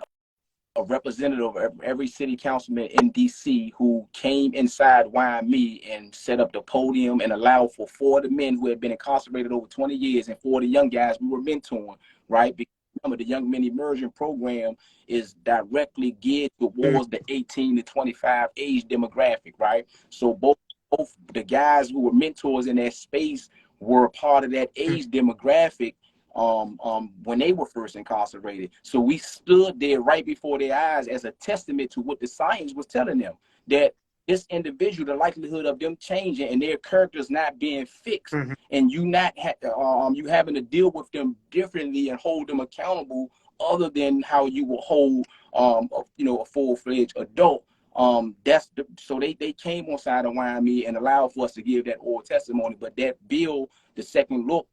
a representative of every city councilman in DC who came inside Me and set up the podium and allowed for 4 of the men who had been incarcerated over 20 years and 4 of the young guys we were mentoring, right? Because remember, the Young Men Immersion program is directly geared towards the 18 to 25 age demographic, right? So both the guys who were mentors in that space were a part of that age demographic when they were first incarcerated. So we stood there right before their eyes as a testament to what the science was telling them, that this individual, the likelihood of them changing and their characters not being fixed, and you not you having to deal with them differently and hold them accountable other than how you will hold a full-fledged adult. So they came on side of Me and allowed for us to give that oral testimony. But that bill, the second look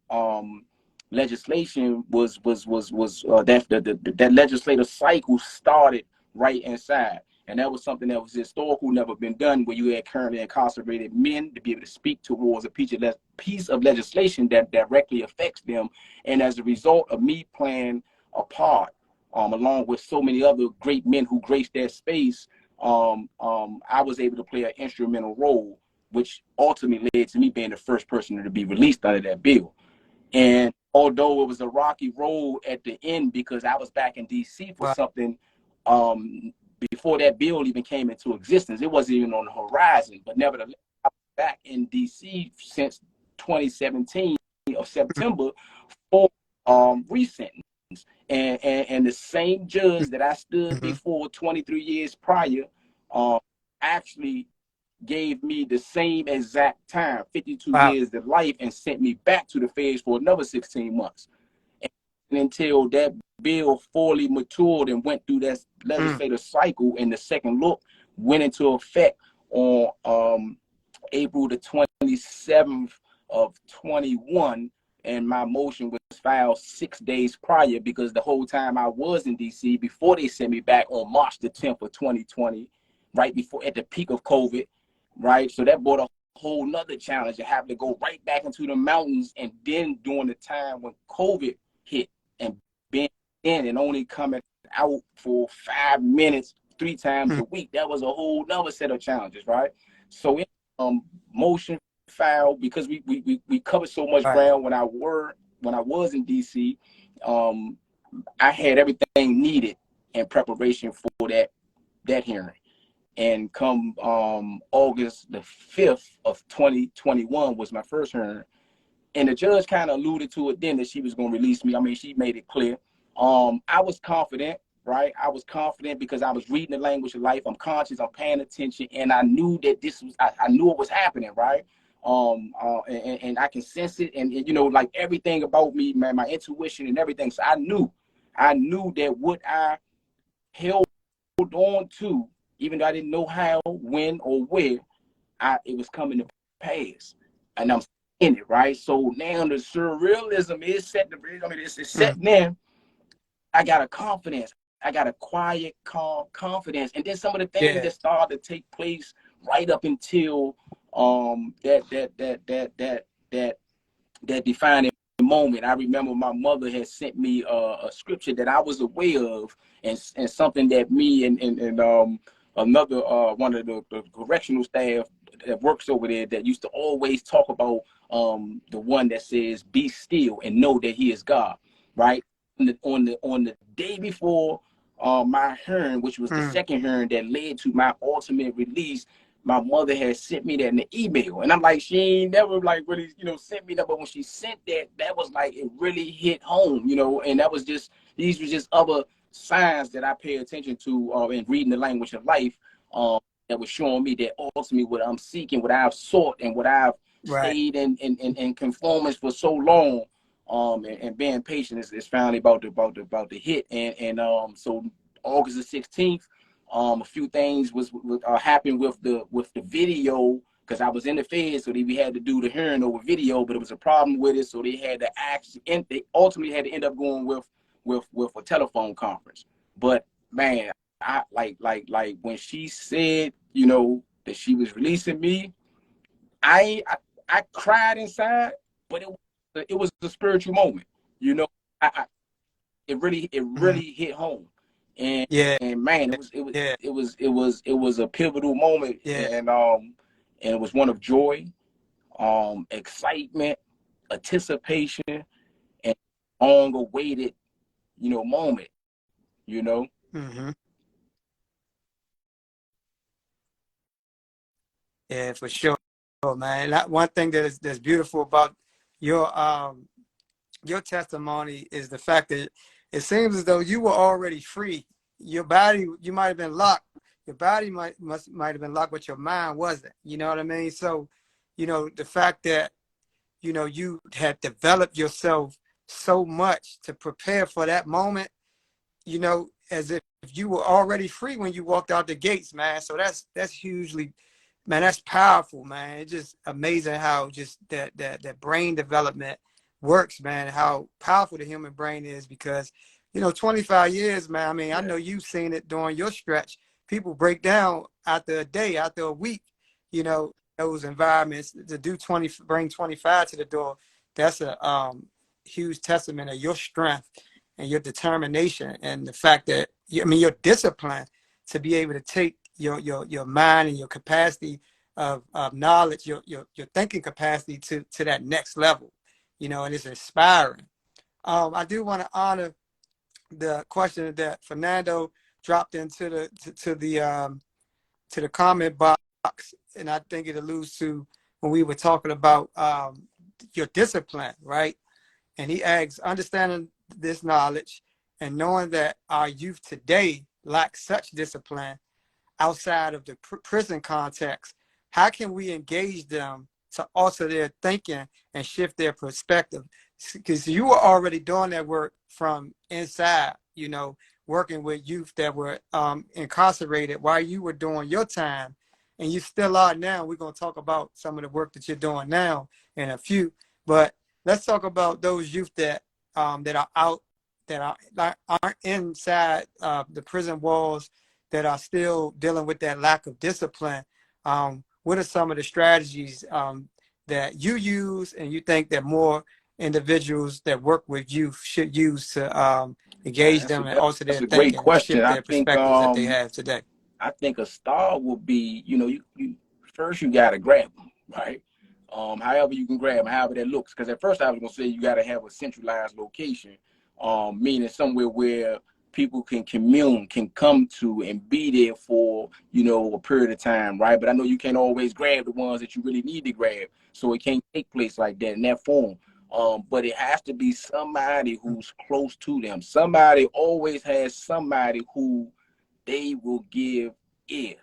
legislation was that legislative cycle started right inside. And that was something that was historical, never been done, where you had currently incarcerated men to be able to speak towards a piece of legislation that directly affects them. And as a result of me playing a part, along with so many other great men who graced that space, I was able to play an instrumental role, which ultimately led to me being the first person to be released under that bill. And although it was a rocky road at the end, because I was back in DC for something before that bill even came into existence, it wasn't even on the horizon. But nevertheless, I was back in DC since 2017 of September for resentence. And the same judge that I stood before 23 years prior actually gave me the same exact time, 52 years to life, and sent me back to the feds for another 16 months. And until that bill fully matured and went through that legislative cycle, and the second look went into effect on April the 27th of 21, and my motion was filed 6 days prior, because the whole time I was in DC before they sent me back on March the 10th of 2020, right before, at the peak of COVID, right? So that brought a whole nother challenge of having to go right back into the mountains, and then during the time when COVID hit and being in and only coming out for 5 minutes 3 times a week, that was a whole nother set of challenges, right? So motion filed, because we covered so much ground when I was in DC. I had everything needed in preparation for that hearing. And come August the 5th of 2021 was my first hearing. And the judge kind of alluded to it then that she was going to release me. I mean, she made it clear. I was confident, right? I was confident because I was reading the language of life. I'm conscious, I'm paying attention, and I knew that I knew it was happening, right? And I can sense it, and like everything about me, man, my intuition and everything. So I knew that what I held on to, even though I didn't know how, when, or where, it was coming to pass. And I'm in it, right? So now the surrealism is set. It's setting in. I got a confidence. I got a quiet, calm confidence. And then some of the things that started to take place right up until that defining moment. I remember my mother had sent me a scripture that I was aware of, and something that me and another one of the correctional staff that works over there that used to always talk about the one that says, "Be still and know that He is God." Right on the day before my hearing, which was the second hearing that led to my ultimate release, my mother had sent me that in the email. And I'm like, she ain't never like really, sent me that. But when she sent that, that was like, it really hit home, and that was just, these were just other signs that I pay attention to in reading the language of life, that was showing me that ultimately what I'm seeking, what I've sought, and what I've stayed in conformance for so long, and being patient is finally about to hit. And so August the 16th, a few things happened with the video, because I was in the Fed, so we had to do the hearing over video, but it was a problem with it, so they had to they ultimately had to end up going with a telephone conference. But man, I like when she said, that she was releasing me, I cried inside, but it was a spiritual moment, it really hit home. and Yeah. and man, Yeah. it was a pivotal moment, Yeah. and it was one of joy, excitement, anticipation, and long awaited, moment, you know. Mm-hmm. Yeah, for sure, man. One thing that's beautiful about your your testimony is the fact that it seems as though you were already free. Your body, you might have been locked. Your body might have been locked, but your mind wasn't. You know what I mean? So, the fact that you had developed yourself so much to prepare for that moment, as if you were already free when you walked out the gates, man. So that's hugely, man, that's powerful, man. It's just amazing how just that brain development works, man. How powerful the human brain is because, 25 years, man. I mean, I Yeah. know you've seen it during your stretch. People break down after a day, after a week, those environments to do bring 25 to the door. That's a huge testament of your strength and your determination and the fact that your discipline to be able to take your mind and your capacity of knowledge, your thinking capacity to that next level, and it's inspiring. I do want to honor the question that Fernando dropped into to the comment box, and I think it alludes to when we were talking about your discipline, right? And he asks, understanding this knowledge and knowing that our youth today lack such discipline outside of the prison context, how can we engage them to alter their thinking and shift their perspective? Because you were already doing that work from inside, working with youth that were incarcerated while you were doing your time. And you still are now. We're going to talk about some of the work that you're doing now in a few. But let's talk about those youth that are out, that aren't inside the prison walls, that are still dealing with that lack of discipline. What are some of the strategies that you use and you think that more individuals that work with youth should use to engage them and alter That's their a great thinking and question. shift their perspectives that they have today? I think a star would be, you first you gotta grab them, right? However you can grab them, however that looks. Because at first I was gonna say you gotta have a centralized location, meaning somewhere where people can commune, can come to and be there for, a period of time, right? But I know you can't always grab the ones that you really need to grab, so it can't take place like that in that form. But it has to be somebody who's close to them. Somebody always has somebody who they will give ear,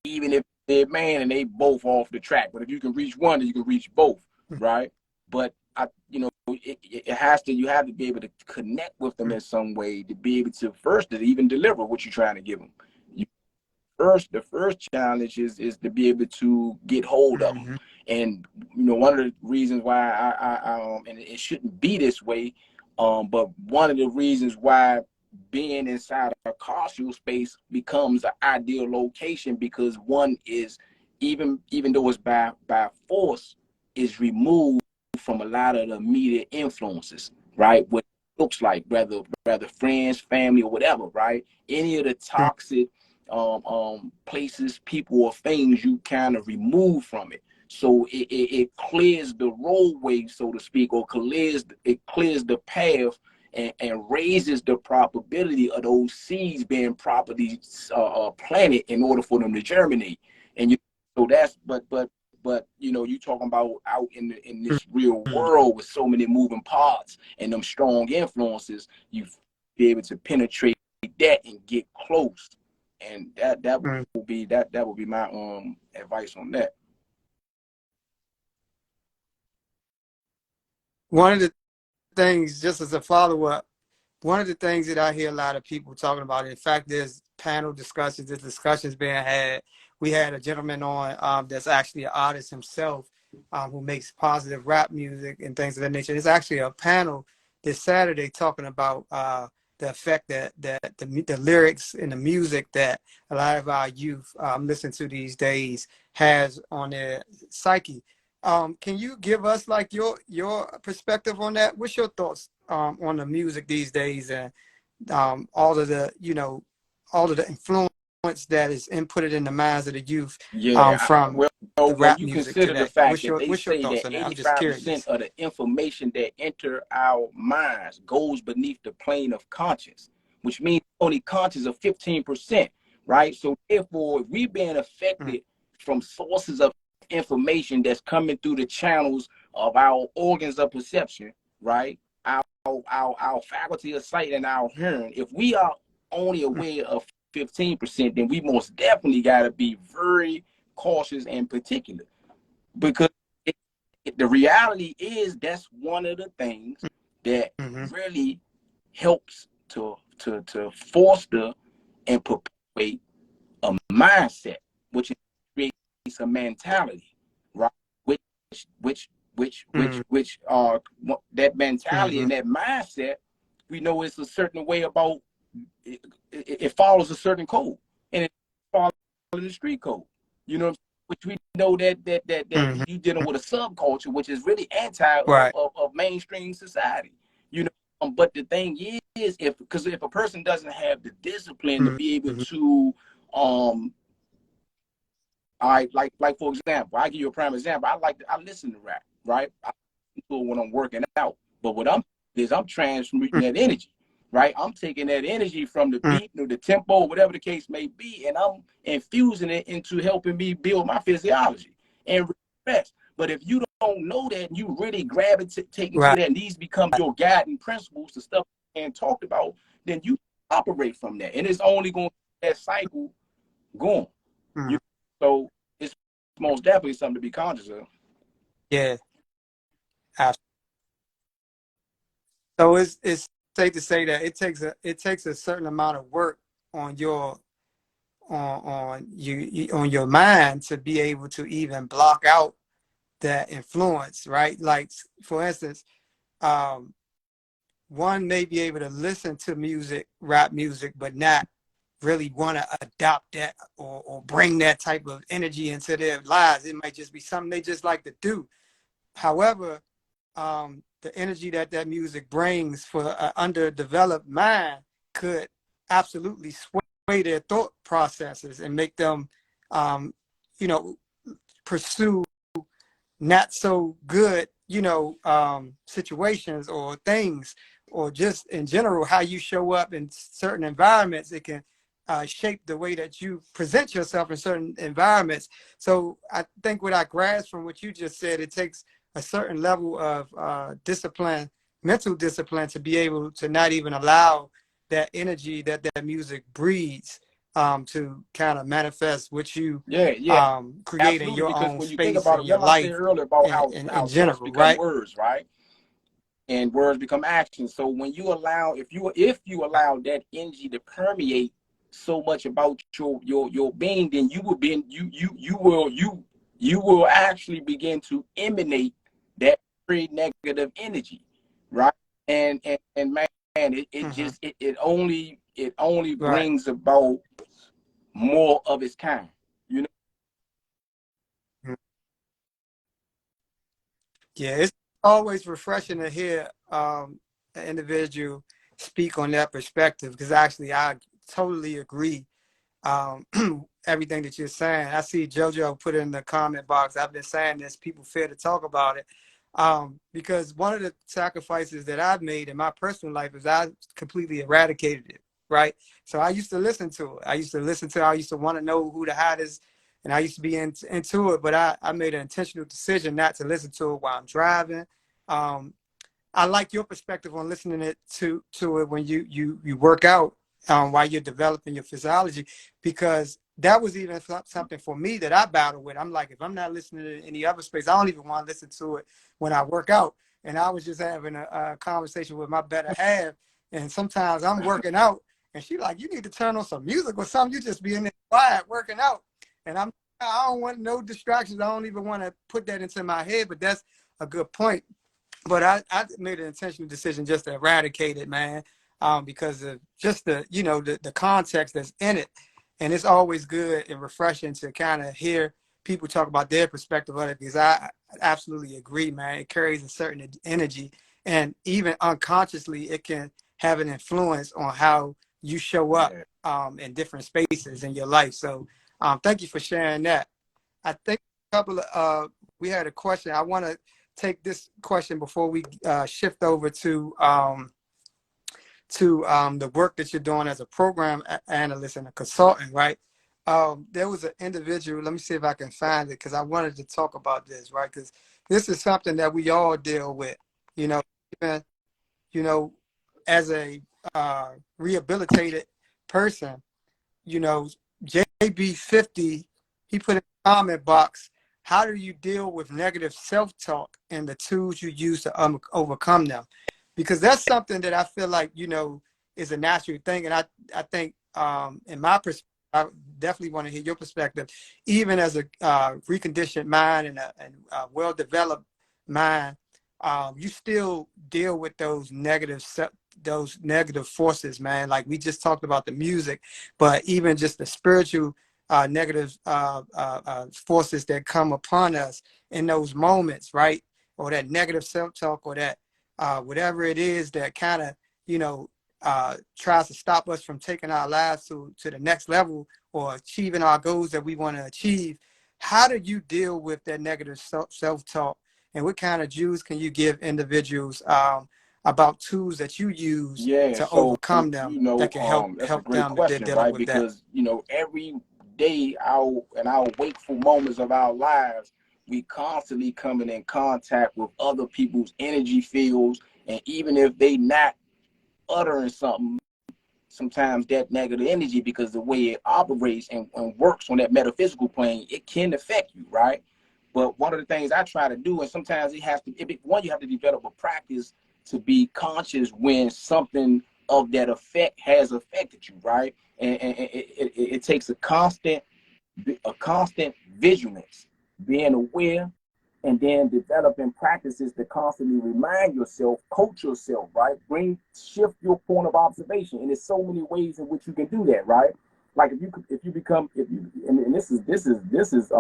even if they're man and they both off the track. But if you can reach one, then you can reach both, right? But it has to. You have to be able to connect with them in some way to be able to first to even deliver what you're trying to give them. You, the first challenge is to be able to get hold of them. Mm-hmm. And one of the reasons why and it shouldn't be this way, but one of the reasons why being inside a carceral space becomes an ideal location, because one is, even though it's by force, is removed from a lot of the media influences, right? What it looks like, whether friends, family, or whatever, right? Any of the toxic places, people, or things, you kind of remove from it. So it clears the roadway, so to speak, or it clears the path, and raises the probability of those seeds being properly planted in order for them to germinate. And so that's but you talking about out in this real world with so many moving parts and them strong influences, you be able to penetrate that and get close. And that Mm-hmm. will be my advice on that. One of the things, just as a follow up, one of the things that I hear a lot of people talking about, in fact, there's panel discussions, there's discussions being had. We had a gentleman on that's actually an artist himself, who makes positive rap music and things of that nature. There's actually a panel this Saturday talking about the effect that the lyrics and the music that a lot of our youth listen to these days has on their psyche. Can you give us like your perspective on that? What's your thoughts on the music these days, and all of the, all of the influence that is inputted in the minds of the youth, Yeah, from the when rap you music consider the today. fact that they What's your say thoughts that on that? I'm just 85% curious. of the information that enter our minds goes beneath the plane of conscious, which means only conscious of 15%, right? So therefore, if we're being Mm, affected from sources of information that's coming through the channels of our organs of perception, right? Our faculty of sight and our hearing, if we are only mm, aware of 15%, then we most definitely got to be very cautious and particular, because the reality is that's one of the things that mm-hmm, really helps to foster and perpetuate a mindset, which creates a mentality, right? Which which mm, that mentality mm-hmm, and that mindset, we know it's a certain way about it follows a certain code, and it follows the street code. You know, which we know that mm-hmm. you dealing with a subculture, which is really anti Right. of mainstream society. You know, but the thing is, if a person doesn't have the discipline to be able Mm-hmm, to I like for example, I give you a prime example. I listen to rap, right? I listen to it when I'm working out. But what I'm transmuting that energy, right? I'm taking that energy from the mm-hmm, beat or the tempo, whatever the case may be, and I'm infusing it into helping me build my physiology and rest. But if you don't know that and you really gravitating to right. that, and these become your guiding principles, the stuff and talked about, then you operate from that, and it's only going to be that cycle going. Mm-hmm. You so it's most definitely something to be conscious of. Yeah. Absolutely. So it's safe to say that it takes a certain amount of work on your on your mind to be able to even block out that influence, right? Like, for instance, um, one may be able to listen to music, rap music, but not really want to adopt that, or bring that type of energy into their lives. It might just be something they just like to do. However, the energy that that music brings for an underdeveloped mind could absolutely sway their thought processes and make them, um, you know, pursue not so good, situations or things, or just in general, how you show up in certain environments. It can shape the way that you present yourself in certain environments. So I think what I grasp from what you just said, it takes a certain level of discipline, mental discipline, to be able to not even allow that energy that that music breeds to kind of manifest what you Yeah, yeah, create in absolutely. your Because own when you think space about and it, your remember I said life earlier about in how thoughts general, become right? words, right? And words become actions. So when you allow, if you allow that energy to permeate so much about your being, then you will be you will actually begin to emanate that very negative energy, right? And man, it Mm-hmm. just it only Right. brings about more of its kind, you know. Mhm. Yeah, it's always refreshing to hear an individual speak on that perspective, because actually I totally agree, um, everything that you're saying. I see JoJo put it in the comment box. I've been saying this, people fear to talk about it. Because one of the sacrifices that I've made in my personal life is I completely eradicated it, right? So I used to listen to it. I used to want to know who the hottest, and I used to be into it, but I made an intentional decision not to listen to it while I'm driving. Um, I like your perspective on listening to it when you work out, while you're developing your physiology, because that was even something for me that I battle with. I'm like, if I'm not listening to any other space, I don't even want to listen to it when I work out. And I was just having a conversation with my better half, and sometimes I'm working out, and she like, you need to turn on some music or something. You just be in there quiet working out, and I don't want no distractions. I don't even want to put that into my head. But that's a good point. But I made an intentional decision just to eradicate it, man, because of just the context that's in it. And it's always good and refreshing to kind of hear people talk about their perspective on it, because I absolutely agree, man. It carries a certain energy, and even unconsciously, it can have an influence on how you show up Yeah. in different spaces in your life. So thank you for sharing that. I think a couple of we had a question. I want to take this question before we shift over to the work that you're doing as a program analyst and a consultant, right? There was an individual, let me see if I can find it, because I wanted to talk about this, right? Because this is something that we all deal with, you know, even, you know, as a rehabilitated person, you know, JB50, he put in the comment box, how do you deal with negative self-talk and the tools you use to overcome them? Because that's something that I feel like, you know, is a natural thing. And I think in my perspective, I definitely want to hear your perspective, even as a reconditioned mind and a well-developed mind, you still deal with those negative forces, man. Like we just talked about the music, but even just the spiritual negative forces that come upon us in those moments, right? Or that negative self-talk, or that whatever it is that kind of, you know, tries to stop us from taking our lives to the next level or achieving our goals that we want to achieve. How do you deal with that negative self-talk? And what kind of cues can you give individuals about tools that you use Yeah, to so overcome them that can that's a help great them if they're question, dealing right? with that? Because every day in our wakeful moments of our lives, we constantly coming in contact with other people's energy fields, and even if they not uttering something, sometimes that negative energy, because the way it operates and works on that metaphysical plane, it can affect you, right? But one of the things I try to do, and sometimes it has to, one, you have to develop a practice to be conscious when something of that effect has affected you, right? And it takes a constant vigilance, being aware, and then developing practices to constantly remind yourself, coach yourself, right? Shift your point of observation, and there's so many ways in which you can do that, right? Like if you become, if you, and this is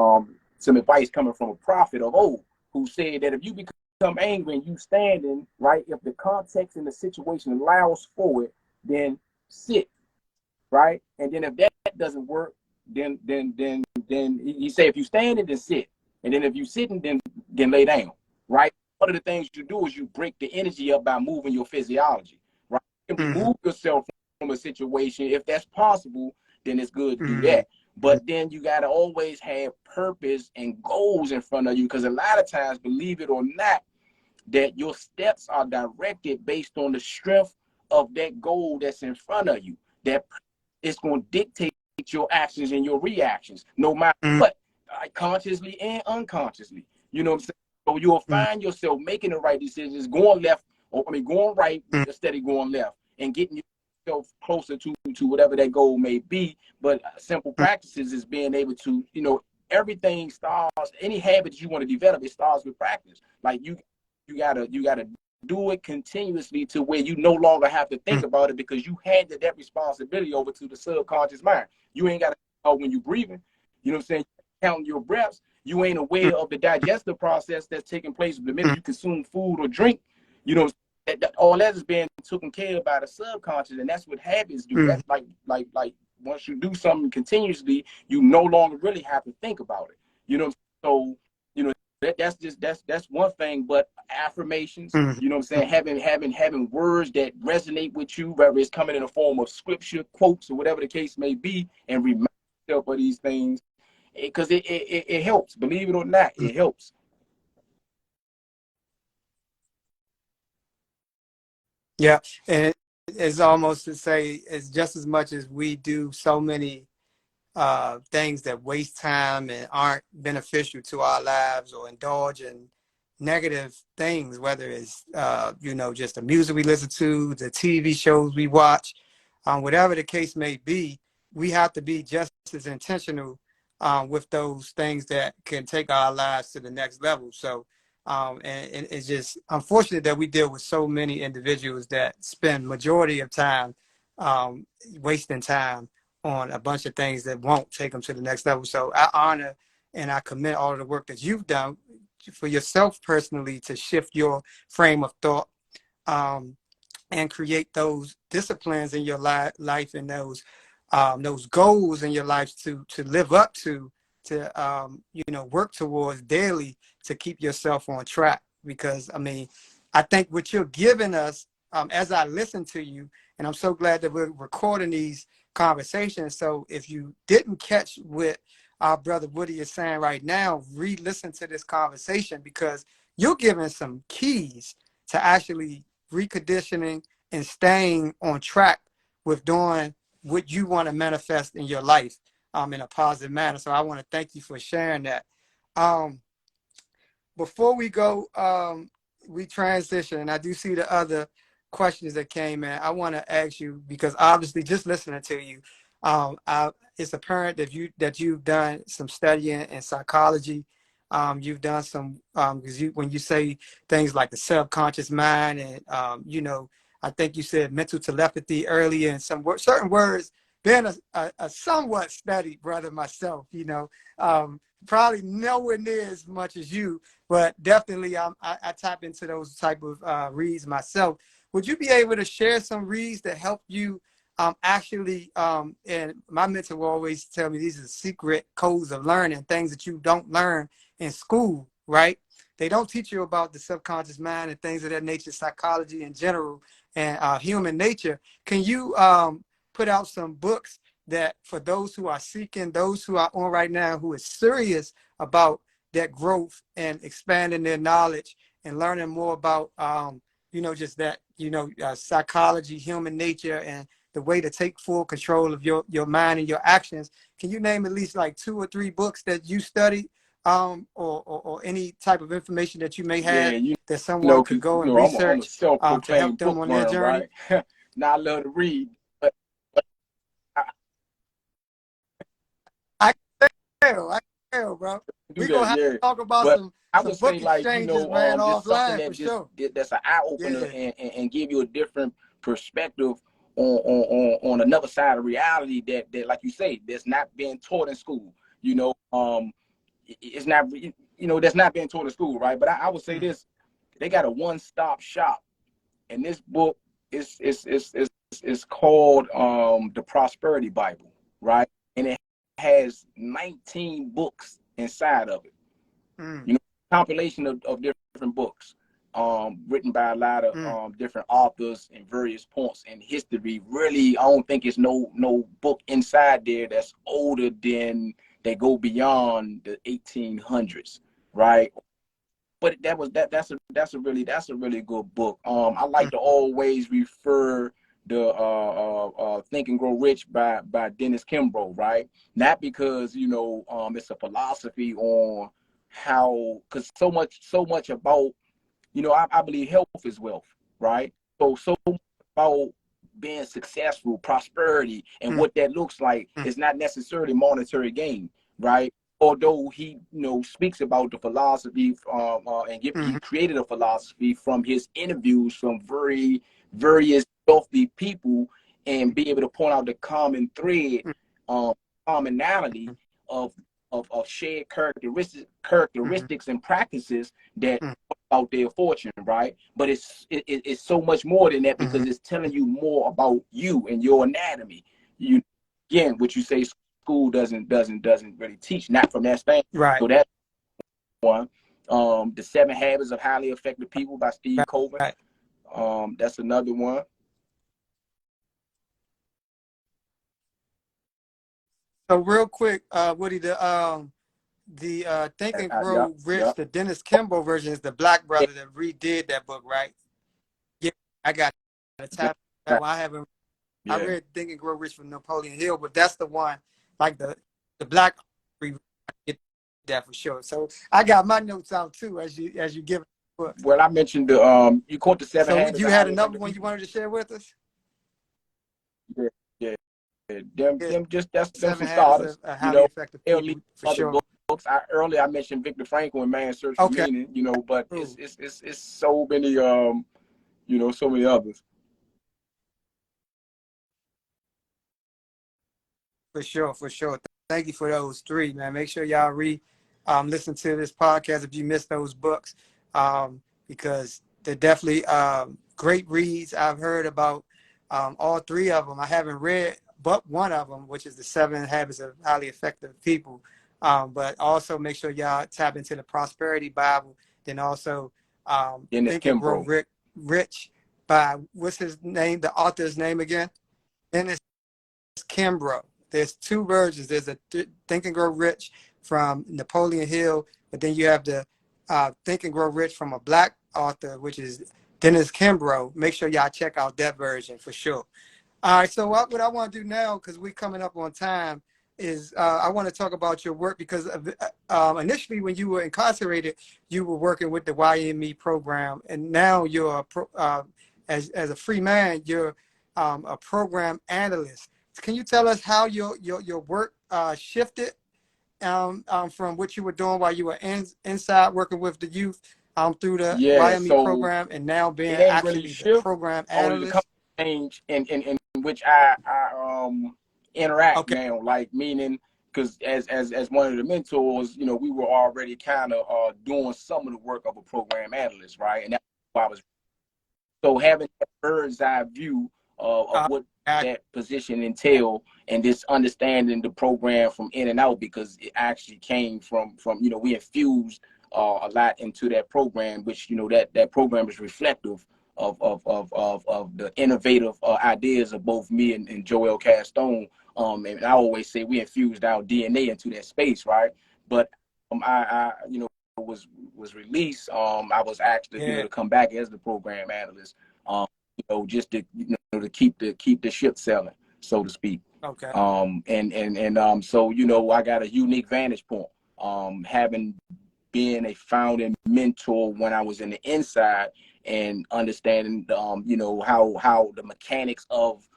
some advice coming from a prophet of old, who said that if you become angry and you standing, right, if the context and the situation allows for it, then sit, right? And then if that doesn't work, then he say, if you standing, then sit, and then if you sitting, then lay down, right? One of the things you do is you break the energy up by moving your physiology, right? You can Mm-hmm. remove yourself from a situation if that's possible. Then it's good to do Mm-hmm. that. But then you got to always have purpose and goals in front of you, because a lot of times, believe it or not, that your steps are directed based on the strength of that goal that's in front of you. That it's going to dictate your actions and your reactions, no matter what, consciously and unconsciously. You know what I'm saying? So you'll find yourself making the right decisions, going left, or going right instead of going left, and getting yourself closer to whatever that goal may be. But simple practices is being able to, everything starts. Any habits you want to develop, it starts with practice. Like you gotta do it continuously to where you no longer have to think about it, because you handed that responsibility over to the subconscious mind. You ain't gotta know when you're breathing. You know what I'm saying? Counting your breaths. You ain't aware of the digestive process that's taking place the minute you consume food or drink. You know, all that is being taken care of by the subconscious, and that's what habits do. That's like once you do something continuously, you no longer really have to think about it. You know, so that's one thing. But affirmations, you know what I'm saying, having words that resonate with you, whether it's coming in the form of scripture, quotes, or whatever the case may be, and remind yourself of these things, because it helps. Believe it or not, it helps. Yeah, and it's almost to say it's just as much as we do so many things that waste time and aren't beneficial to our lives, or indulge in negative things, whether it's just the music we listen to, the TV shows we watch, whatever the case may be. We have to be just as intentional with those things that can take our lives to the next level. So and it's just unfortunate that we deal with so many individuals that spend majority of time wasting time on a bunch of things that won't take them to the next level. So I honor and I commend all of the work that you've done for yourself personally to shift your frame of thought, um, and create those disciplines in your life and those goals in your life to live up to work towards daily to keep yourself on track. Because I mean, I think what you're giving us, as I listen to you, and I'm so glad that we're recording these conversations. So if you didn't catch what our brother Woody is saying right now, re-listen to this conversation, because you're giving some keys to actually reconditioning and staying on track with doing what you want to manifest in your life in a positive manner. So I want to thank you for sharing that. Before we go, we transition, and I do see the other questions that came in. I want to ask you, because obviously just listening to you, it's apparent that you've done some studying in psychology. You've done some, because when you say things like the subconscious mind, and I think you said mental telepathy earlier, and some certain words. Being a somewhat studied brother myself, probably nowhere near as much as you, but definitely I tap into those type of reads myself. Would you be able to share some reads that help you actually, and my mentor will always tell me these are secret codes of learning, things that you don't learn in school, right? They don't teach you about the subconscious mind and things of that nature, psychology in general, and human nature. Can you put out some books that for those who are seeking, those who are on right now, who is serious about that growth and expanding their knowledge and learning more about, just that, psychology, human nature, and the way to take full control of your mind and your actions? Can you name at least like 2 or 3 books that you studied, or any type of information that you may have that someone could go and I'm a research to help self-proclaimed them on their bookworm, journey? right? Now I love to read, but I I tell, bro. do We're gonna that, have to yeah. talk about But I some would say, book like, exchanges, man, just something offline for that just sure. that's an eye opener, Yeah. and give you a different perspective on another side of reality that like you say, that's not being taught in school. It's not, that's not being taught in school, right? But I would say this: they got a one-stop shop, and this book is called the Prosperity Bible, right? And it has 19 books inside of it. Mm. Compilation of different books, written by a lot of different authors in various points in history. Really, I don't think it's no book inside there that's older than, they go beyond the 1800s, right? But that's a really good book. I like to always refer the Think and Grow Rich by Dennis Kimbro, right? Not because it's a philosophy on how, because so much about, I believe health is wealth, right? So much about being successful, prosperity, and what that looks like is not necessarily monetary gain, right? Although he speaks about the philosophy, he created a philosophy from his interviews from various wealthy people, and be able to point out the common thread, commonality of shared characteristics and practices that about their fortune, right? But it's so much more than that, because it's telling you more about you and your anatomy. You Again, what you say school doesn't really teach, not from that standpoint. Right. So that's one. The 7 Habits of Highly Effective People by Steve Colvin. Right. That's another one. So real quick, Woody, the Think and Yeah, Grow yeah. Rich, the Dennis Kimbro version is the black brother that redid that book, right? Yeah, I got a tap that one. I Yeah. read Think and Grow Rich from Napoleon Hill, but that's the one, like the black get that for sure. So I got my notes out too as you give it the book. Well, I mentioned the you quote the 7 So Habits you of had Highly another Effective one you People. wanted to share with us? Yeah, yeah. Yeah, Them just that's them 7 some Habits starters. of Highly Effective Early People for other sure. books. Earlier I mentioned Viktor Frankl and Man's Search for Okay, Meaning. But cool. it's so many so many others. For sure, for sure. Thank you for those 3, man. Make sure y'all listen to this podcast if you missed those books, because they're definitely great reads. I've heard about all three of them. I haven't read but one of them, which is the 7 Habits of Highly Effective People. But also make sure y'all tap into the Prosperity Bible. Then also Dennis Think and Grow Kimbrough. Rich by, what's his name, the author's name again? Dennis Kimbrough. There's 2 versions. There's a Think and Grow Rich from Napoleon Hill, but then you have the Think and Grow Rich from a Black author, which is Dennis Kimbrough. Make sure y'all check out that version for sure. All right, so what I want to do now, because we're coming up on time, is I want to talk about your work, because initially when you were incarcerated, you were working with the YME program, and now you're as a free man, you're a program analyst. Can you tell us how your work shifted from what you were doing while you were inside working with the youth through the Yeah, YME so program, and now it being ain't really actually the shift, program only the analyst? change in which I interact Okay. now, like meaning because as one of the mentors, you know, we were already kind of doing some of the work of a program analyst, right? And that's why I was so having that bird's eye view of what that position entail, and this understanding the program from in and out, because it actually came from you know, we infused a lot into that program, which, you know, that program is reflective of the innovative ideas of both me and Joel Castone. And I always say we infused our DNA into that space, right? But I you know, was released. I was asked to, you know, to come back as the program analyst. You know, just to, you know, to keep the ship sailing, so to speak. Okay. So, you know, I got a unique vantage point. Having been a founding mentor when I was in the inside, and understanding you know, how the mechanics of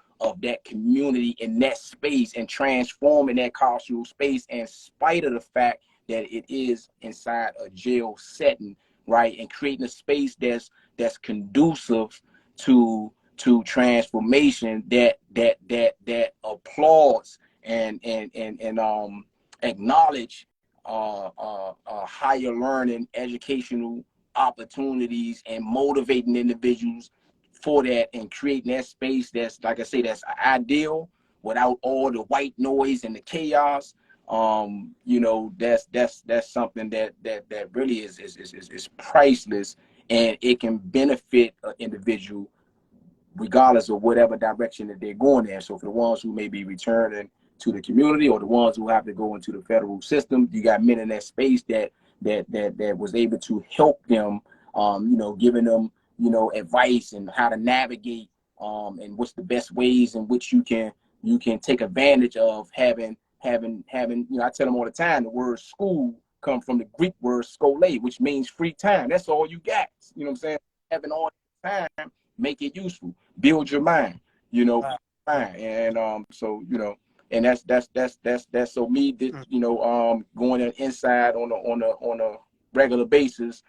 that community in that space, and transforming that carceral space in spite of the fact that it is inside a jail setting, right? And creating a space that's conducive to transformation, that applauds and acknowledge higher learning, educational opportunities, and motivating individuals for that, and creating that space that's, like I say, that's ideal without all the white noise and the chaos. You know, that's something that really is priceless, and it can benefit an individual regardless of whatever direction that they're going in. So for the ones who may be returning to the community, or the ones who have to go into the federal system, you got men in that space that was able to help them, you know, giving them, you know, advice and how to navigate, and what's the best ways in which you can take advantage of having, you know, I tell them all the time, the word school come from the Greek word skole, which means free time. That's all you got. You know what I'm saying? Having all the time, make it useful, build your mind, you know, mind. And so, you know, and that's so me, you know, going inside on a regular basis.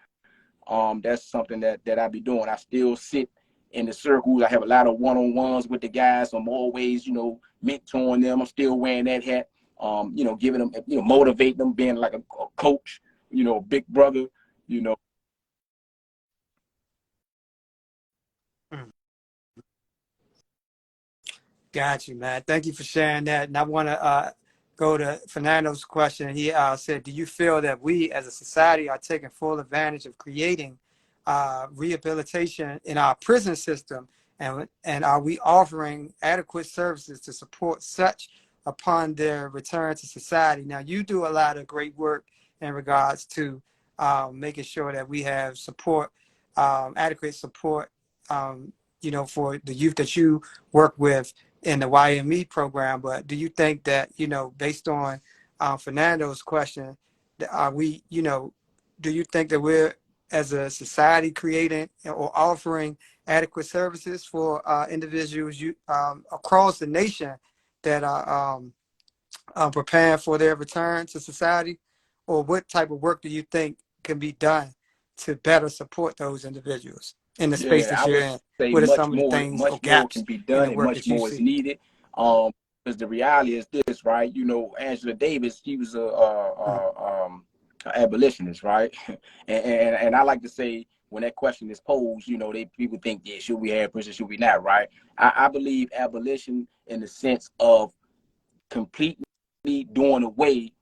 That's something that I be doing. I still sit in the circles. I have a lot of one-on-ones with the guys. I'm always, you know, mentoring them. I'm still wearing that hat. You know, giving them, you know, motivating them, being like a coach, you know, big brother, you know. Got you, man. Thank you for sharing that. And I want to go to Fernando's question. He said, do you feel that we as a society are taking full advantage of creating rehabilitation in our prison system? And are we offering adequate services to support such upon their return to society? Now, you do a lot of great work in regards to making sure that we have support, adequate support, you know, for the youth that you work with in the YME program. But do you think that, you know, based on Fernando's question, are we, you know, do you think that we're as a society creating or offering adequate services for individuals across the nation that are preparing for their return to society? Or what type of work do you think can be done to better support those individuals in the space Yeah, that I you're would in? say What are some of the things or much more can gaps be in done, the and work much that you more is see? needed. Because the reality is this, right? You know, Angela Davis, she was a abolitionist, right? And I like to say when that question is posed, you know, people think, yeah, should we have prison, should we not, right? I believe abolition in the sense of completely doing away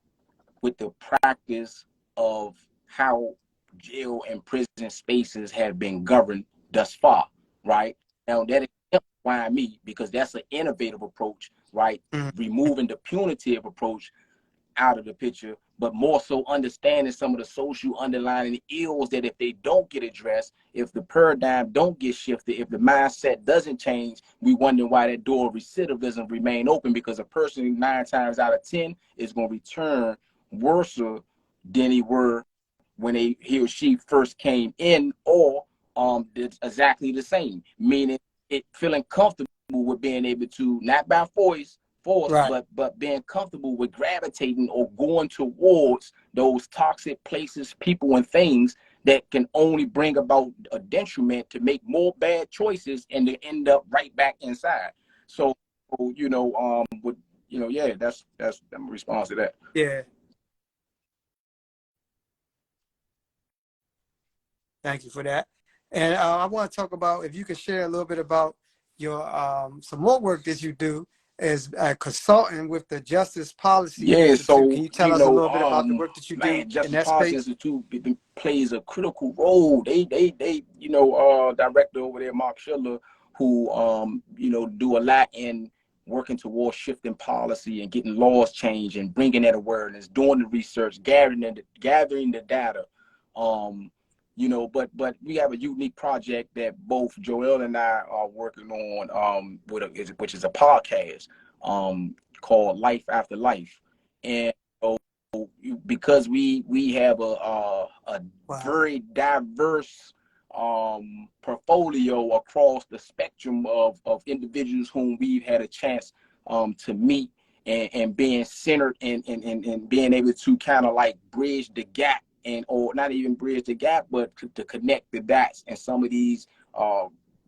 with the practice of how jail and prison spaces have been governed thus far, right? Now that exemplifies me because that's an innovative approach, right? Removing the punitive approach out of the picture, but more so understanding some of the social underlying ills that if they don't get addressed, if the paradigm don't get shifted, if the mindset doesn't change, we wonder why that door of recidivism remain open, because a person 9 times out of 10 is going to return worse than he were when he or she first came in, or it's exactly the same, meaning it feeling comfortable with being able to, not by force, Right. but being comfortable with gravitating or going towards those toxic places, people, and things that can only bring about a detriment to make more bad choices and to end up right back inside. So, with yeah, that's my response to that. Yeah. Thank you for that. And I want to talk about, if you could share a little bit about your some more work that you do as a consultant with the Justice Policy Yeah, Institute. Can so you tell us a little bit about the work that you do man, in Justice that Policy space? Institute plays a critical role. They director over there, Mark Schiller, who do a lot in working towards shifting policy and getting laws changed and bringing that awareness, doing the research, gathering the data. But we have a unique project that both Joel and I are working on, which is a podcast called Life After Life. And so because we have a Wow. very diverse portfolio across the spectrum of individuals whom we've had a chance to meet, and being centered and being able to kind of like bridge the gap, and or not even bridge the gap, but to connect the dots and some of these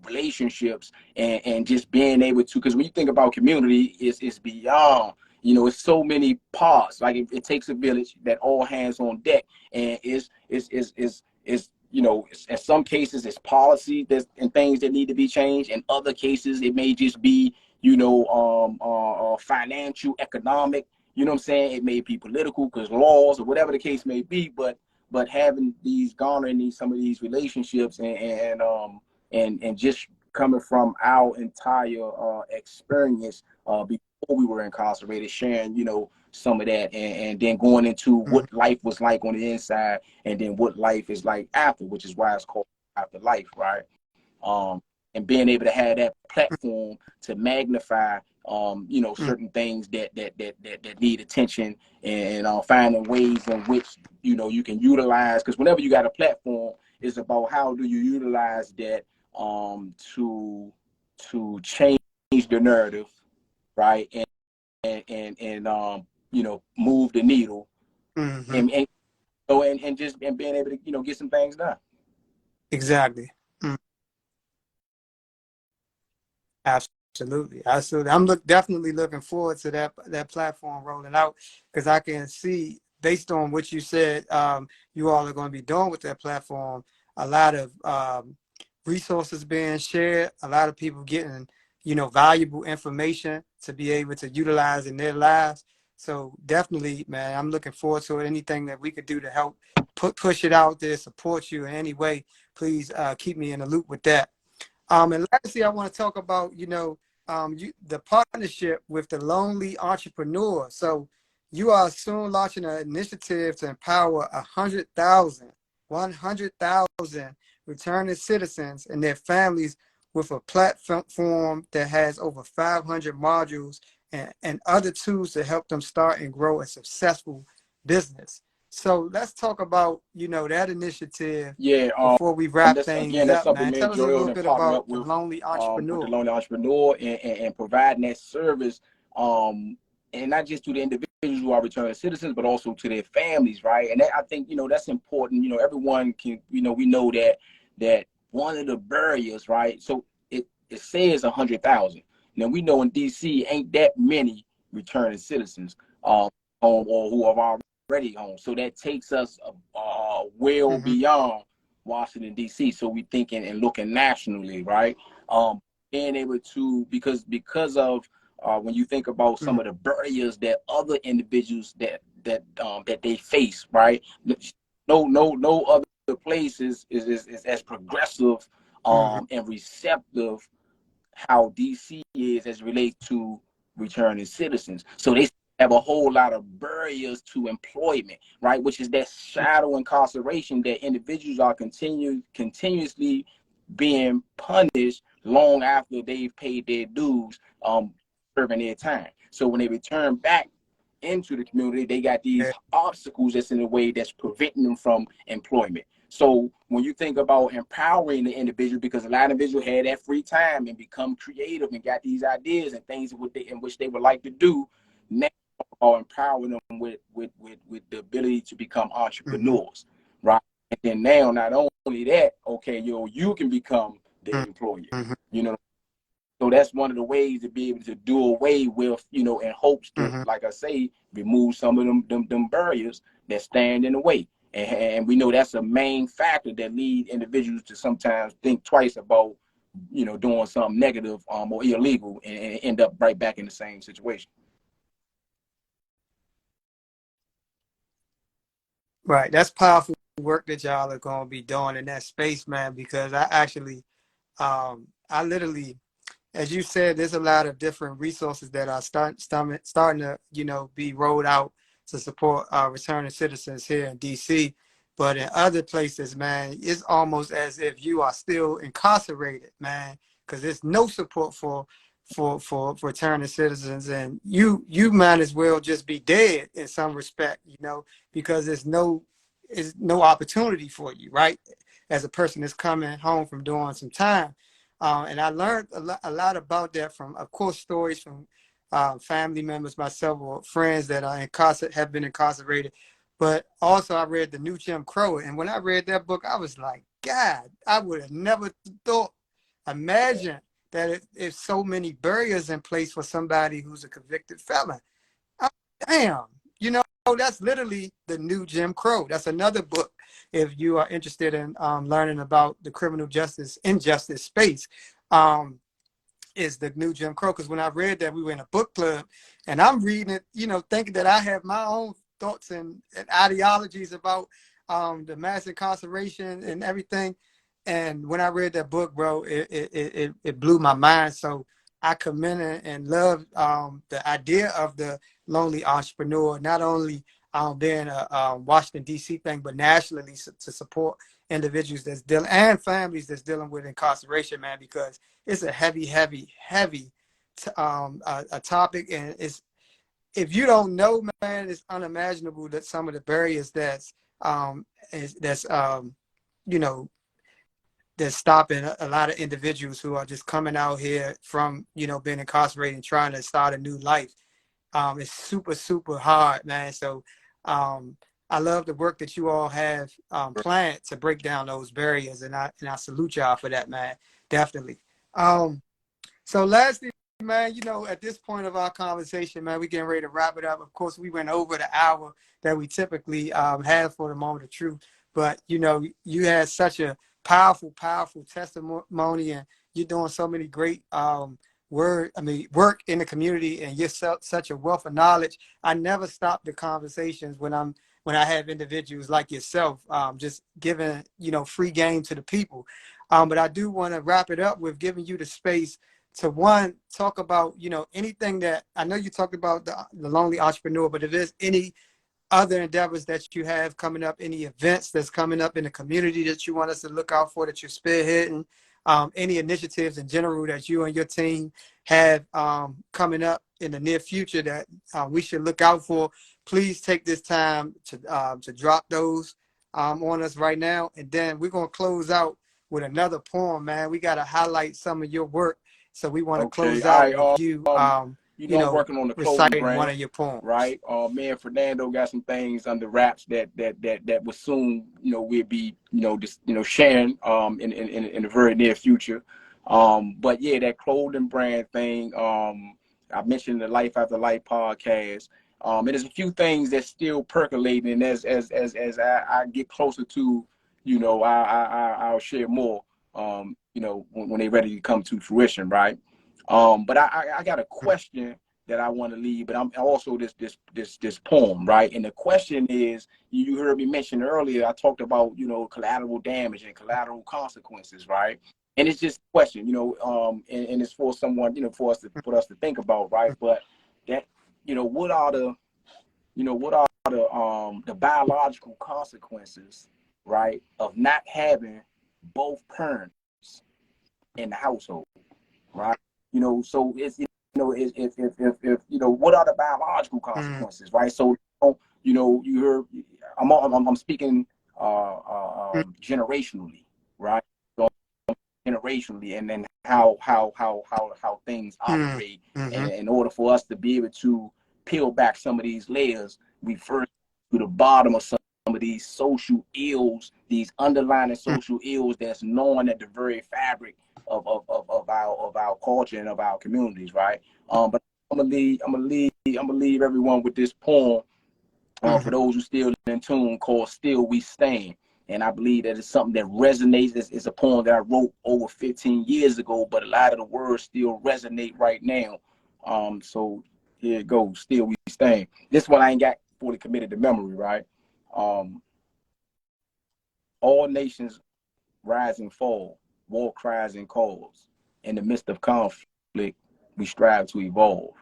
relationships, and just being able to, because when you think about community, it's beyond, it's so many parts. Like it takes a village, that all hands on deck, and in some cases it's policy and things that need to be changed. In other cases, it may just be financial, economic. You know what I'm saying? It may be political because laws or whatever the case may be, but having garnering some of these relationships, and just coming from our entire experience before we were incarcerated, sharing some of that, and then going into what life was like on the inside, and then what life is like after, which is why it's called After Life, right? And being able to have that platform to magnify certain things that need attention, and finding ways in which you can utilize, because whenever you got a platform, it's about how do you utilize that to change the narrative, right? And move the needle, Mm-hmm. and just being able to get some things done. Exactly. Absolutely, absolutely. Definitely looking forward to that platform rolling out, because I can see, based on what you said, you all are going to be doing with that platform, a lot of resources being shared, a lot of people getting valuable information to be able to utilize in their lives. So definitely, man, I'm looking forward to it. Anything that we could do to help push it out there, support you in any way, please keep me in the loop with that. And lastly, I want to talk about, the partnership with the Lonely Entrepreneur. So you are soon launching an initiative to empower 100,000 returning citizens and their families with a platform that has over 500 modules and other tools to help them start and grow a successful business. So let's talk about, that initiative Yeah, before we wrap things that's up, something man. me and Tell us a Joel little and bit partner up about the Lonely with the Entrepreneur. Lonely Entrepreneur, and providing that service, and not just to the individuals who are returning citizens, but also to their families, right? And I think that's important. Everyone can, we know that one of the barriers, right? So it says 100,000. Now we know in DC ain't that many returning citizens home, or who are already home. So that takes us well Mm-hmm. beyond Washington, D.C. So we thinking and looking nationally, right? Being able to, because of when you think about some of the barriers that other individuals that they face, right? No other place is as progressive and receptive how DC is as it relates to returning citizens. So they have a whole lot of barriers to employment, right? Which is that shadow incarceration that individuals are continuously being punished long after they've paid their dues, serving their time. So when they return back into the community, they got these obstacles that's in the way that's preventing them from employment. So when you think about empowering the individual, because a lot of individuals had that free time and become creative and got these ideas and things in which they would like to do, now are empowering them with the ability to become entrepreneurs, right? And then now, not only that, okay, you can become the employer, you know. So that's one of the ways to be able to do away with, in hopes to, like I say, remove some of them barriers that stand in the way. And we know that's a main factor that lead individuals to sometimes think twice about, doing something negative or illegal and end up right back in the same situation. Right. That's powerful work that y'all are going to be doing in that space, man, because I literally, as you said, there's a lot of different resources that are starting to, be rolled out to support returning citizens here in DC. But in other places, man, it's almost as if you are still incarcerated, man, because there's no support for returning citizens, and you might as well just be dead in some respect, because there's no opportunity for you, right? As a person that's coming home from doing some time. And I learned a lot about that from, of course, stories from family members, myself, or friends that are have been incarcerated. But also I read The New Jim Crow. And when I read that book, I was like, God, I would have never imagine that if so many barriers in place for somebody who's a convicted felon. Damn, that's literally The New Jim Crow. That's another book if you are interested in learning about the criminal justice injustice space. Is The New Jim Crow, because when I read that, we were in a book club, and I'm reading it, thinking that I have my own thoughts and ideologies about the mass incarceration and everything. And when I read that book, bro, it blew my mind. So I commend and love the idea of the lonely entrepreneur, not only being a Washington, D.C. thing, but nationally to support individuals that's dealing and families that's dealing with incarceration, man, because it's a heavy a topic. And it's, if you don't know, man, it's unimaginable that some of the barriers that's stopping a lot of individuals who are just coming out here from, being incarcerated and trying to start a new life. It's super hard, man. So I love the work that you all have planned to break down those barriers, and I salute y'all for that, man. Definitely. So lastly, man, at this point of our conversation, man, we're getting ready to wrap it up. Of course, we went over the hour that we typically have for the moment of truth, but you had such a powerful testimony, and you're doing so many great work in the community, and you're such a wealth of knowledge. I never stop the conversations when I have individuals like yourself, just giving free game to the people. But I do want to wrap it up with giving you the space to, one, talk about anything that I know you talked about, the lonely entrepreneur, but if there's any other endeavors that you have coming up, any events that's coming up in the community that you want us to look out for, that you're spearheading, any initiatives in general that you and your team have coming up in the near future that we should look out for, please take this time to drop those on us right now. And then we're going to close out with another poem, man. We got to highlight some of your work. So we want to close out with you, I'm working on the clothing reciting brand, one of your poems. right? Me and Fernando got some things under wraps that will soon, we'll be, just sharing in the very near future. But yeah, that clothing brand thing. I mentioned the Life After Life podcast. And there's a few things that's still percolating, and as I get closer to, I'll share more, when they're ready to come to fruition, right? But I got a question that I want to leave, but I'm also this poem, right? And the question is, you heard me mention earlier, I talked about, collateral damage and collateral consequences, right? And it's just a question, and it's for someone, for us to think about, right? But that, what are the biological consequences, right, of not having both parents in the household, right? So it's if what are the biological consequences, right? So you heard I'm speaking generationally, right? So generationally, and then how things operate, and in order for us to be able to peel back some of these layers, we first to the bottom of some of these social ills, these underlying social ills that's known at the very fabric of our culture and of our communities, right? But I'm gonna leave everyone with this poem, for those who still in tune, called "Still We Stand." And I believe that it's something that resonates. It's a poem that I wrote over 15 years ago, but a lot of the words still resonate right now. So here it goes. Still we stand. This one I ain't got fully committed to memory, right? Um, all nations rise and fall, war cries and calls. In the midst of conflict, we strive to evolve.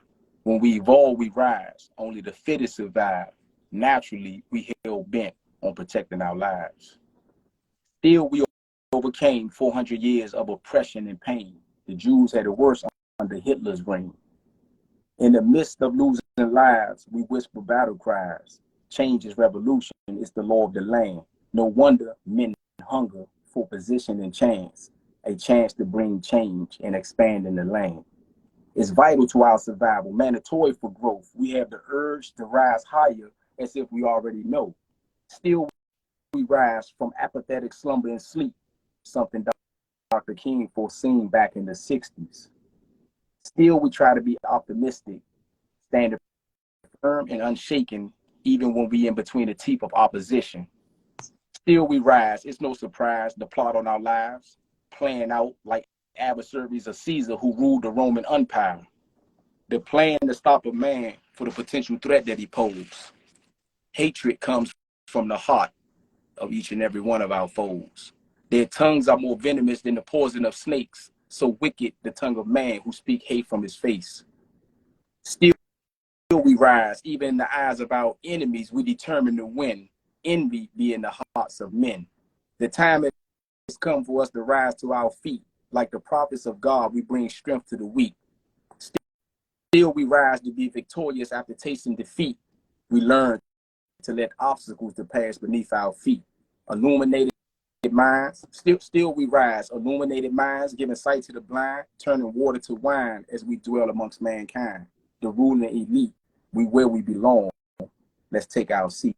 When we evolve, we rise. Only the fittest survive. Naturally, we hell bent on protecting our lives. Still, we overcame 400 years of oppression and pain. The Jews had it worse under Hitler's reign. In the midst of losing lives, we whisper battle cries. Change is revolution. It's the law of the land. No wonder men hunger for position and chance, a chance to bring change and expand in the land. It's vital to our survival, mandatory for growth. We have the urge to rise higher as if we already know. Still, we rise from apathetic slumber and sleep, something Dr. King foreseen back in the 60s. Still, we try to be optimistic, standing firm and unshaken, even when we in between the teeth of opposition. Still, we rise. It's no surprise the plot on our lives, playing out like adversaries of Caesar who ruled the Roman Empire. The plan to stop a man for the potential threat that he posed. Hatred comes from the heart of each and every one of our foes. Their tongues are more venomous than the poison of snakes. So wicked the tongue of man who speak hate from his face. Still we rise, even in the eyes of our enemies, we determine to win. Envy be in the hearts of men. The time has come for us to rise to our feet. Like the prophets of God, we bring strength to the weak. Still we rise to be victorious after tasting defeat. We learn to let obstacles to pass beneath our feet. Illuminated minds, still we rise. Illuminated minds, giving sight to the blind, turning water to wine as we dwell amongst mankind. The ruling elite, we where we belong. Let's take our seat.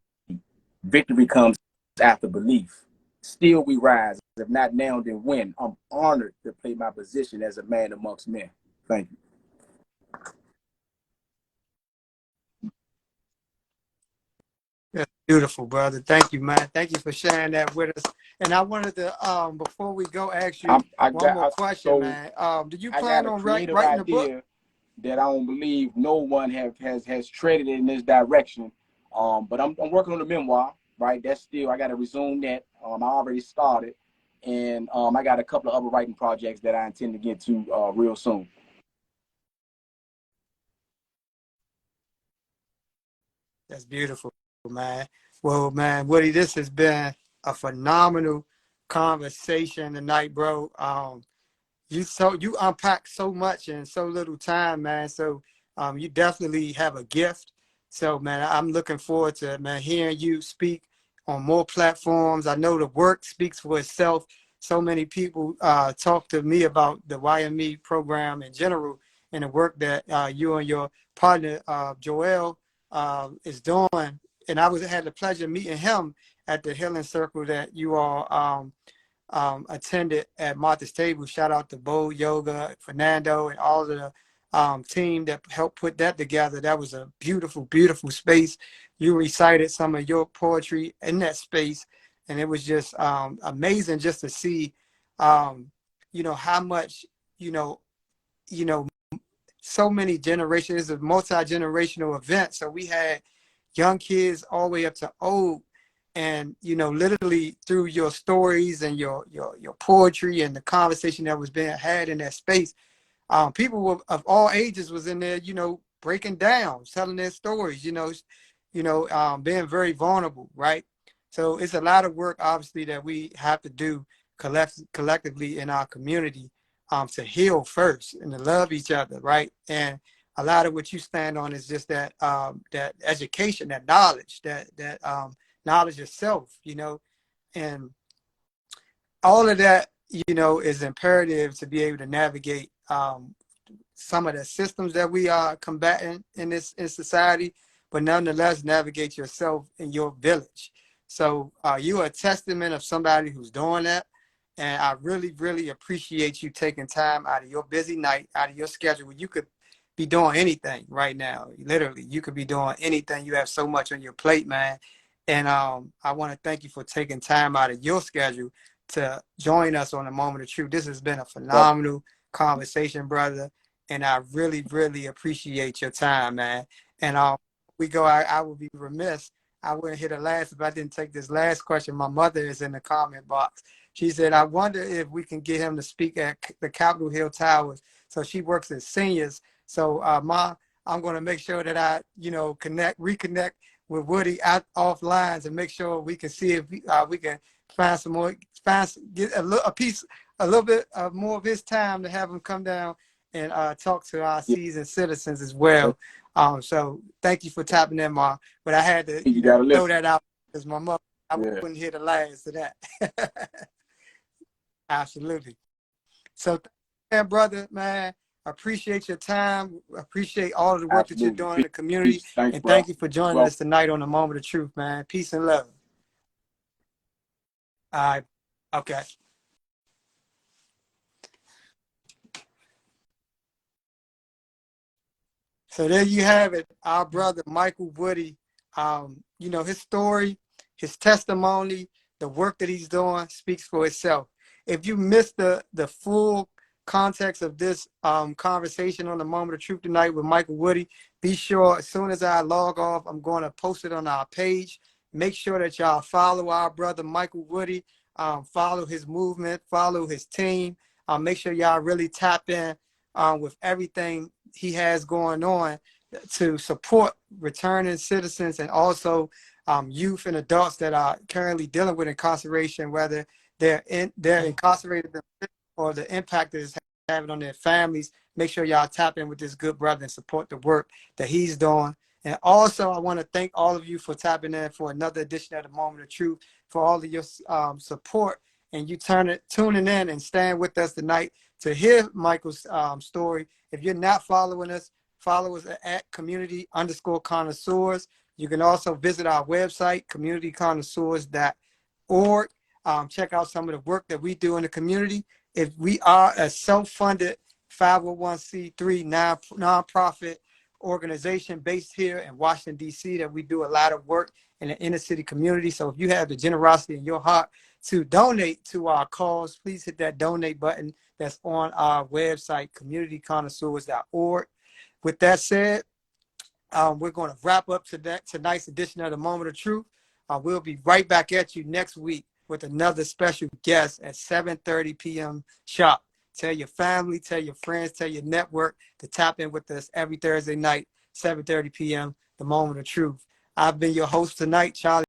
Victory comes after belief. Still we rise. If not now, then when? I'm honored to play my position as a man amongst men. Thank you. That's beautiful, brother. Thank you, man. Thank you for sharing that with us. And I wanted to, before we go, ask you one more question, man. Did you I plan got a on creative writing a book? idea that I don't believe no one has treaded in this direction. But I'm working on a memoir, right? That's still, I got to resume that. I already started, and I got a couple of other writing projects that I intend to get to real soon. That's beautiful, man. Well, man, Woody, this has been a phenomenal conversation tonight, bro. You unpack so much in so little time, man. So you definitely have a gift. So man, I'm looking forward to, man, hearing you speak on more platforms. I know the work speaks for itself. So many people talk to me about the YME program in general and the work that you and your partner Joel is doing. And I had the pleasure of meeting him at the healing circle that you all attended at Martha's Table. Shout out to Bo Yoga, Fernando, and all of the team that helped put that together. That was a beautiful, beautiful space. You recited some of your poetry in that space, And it was just amazing just to see, how much, you know, you know, so many generations. It's a multi-generational event. So we had young kids all the way up to old. And, literally through your stories and your poetry and the conversation that was being had in that space, people of all ages was in there, breaking down, telling their stories, being very vulnerable, right? So it's a lot of work, obviously, that we have to do collectively in our community, to heal first and to love each other, right? And a lot of what you stand on is just that education, that knowledge, that knowledge itself, and all of that, is imperative to be able to navigate some of the systems that we are combating in society, but nonetheless navigate yourself in your village. So you are a testament of somebody who's doing that. And I really, really appreciate you taking time out of your busy night, out of your schedule. You could be doing anything right now. Literally, you could be doing anything. You have so much on your plate, man. And I want to thank you for taking time out of your schedule to join us on the Moment of Truth. This has been a phenomenal conversation, brother. And I really, really appreciate your time, man. And I would be remiss. I wouldn't hit the last if I didn't take this last question. My mother is in the comment box. She said, I wonder if we can get him to speak at the Capitol Hill Towers. So she works as seniors. So I'm going to make sure that I, reconnect with Woody off lines and make sure we can see if we can find some more, get a little bit more of his time to have him come down and talk to our seasoned citizens as well. So thank you for tapping in, Ma. But I had to throw that out because my mother, I wouldn't hear the last of that. Absolutely. So, brother, man, I appreciate your time. I appreciate all of the work that you're doing in the community. Thanks, and thank you for joining us tonight on the Moment of Truth, man. Peace and love. All right. Okay. So there you have it, our brother Michael Woody. His story, his testimony, the work that he's doing speaks for itself. If you missed the full context of this conversation on the Moment of Truth tonight with Michael Woody, be sure as soon as I log off, I'm going to post it on our page. Make sure that y'all follow our brother Michael Woody, follow his movement, follow his team. Make sure y'all really tap in with everything he has going on to support returning citizens and also youth and adults that are currently dealing with incarceration, whether they're incarcerated or the impact that it's having on their families. Make sure y'all tap in with this good brother and support the work that he's doing. And also, I want to thank all of you for tapping in for another edition of the Moment of Truth, for all of your support and you tuning in and staying with us tonight to hear Michael's story. If you're not following us, follow us at community_connoisseurs. You can also visit our website, communityconnoisseurs.org. Check out some of the work that we do in the community. If we are a self-funded 501c3 nonprofit organization based here in Washington, D.C., that we do a lot of work in the inner city community. So if you have the generosity in your heart to donate to our cause, please hit that donate button that's on our website, communityconnoisseurs.org. With that said, we're going to wrap up tonight's edition of the Moment of Truth. We'll be right back at you next week with another special guest at 7:30 p.m. sharp. Tell your family, tell your friends, tell your network to tap in with us every Thursday night, 7:30 p.m., the Moment of Truth. I've been your host tonight, Charlie.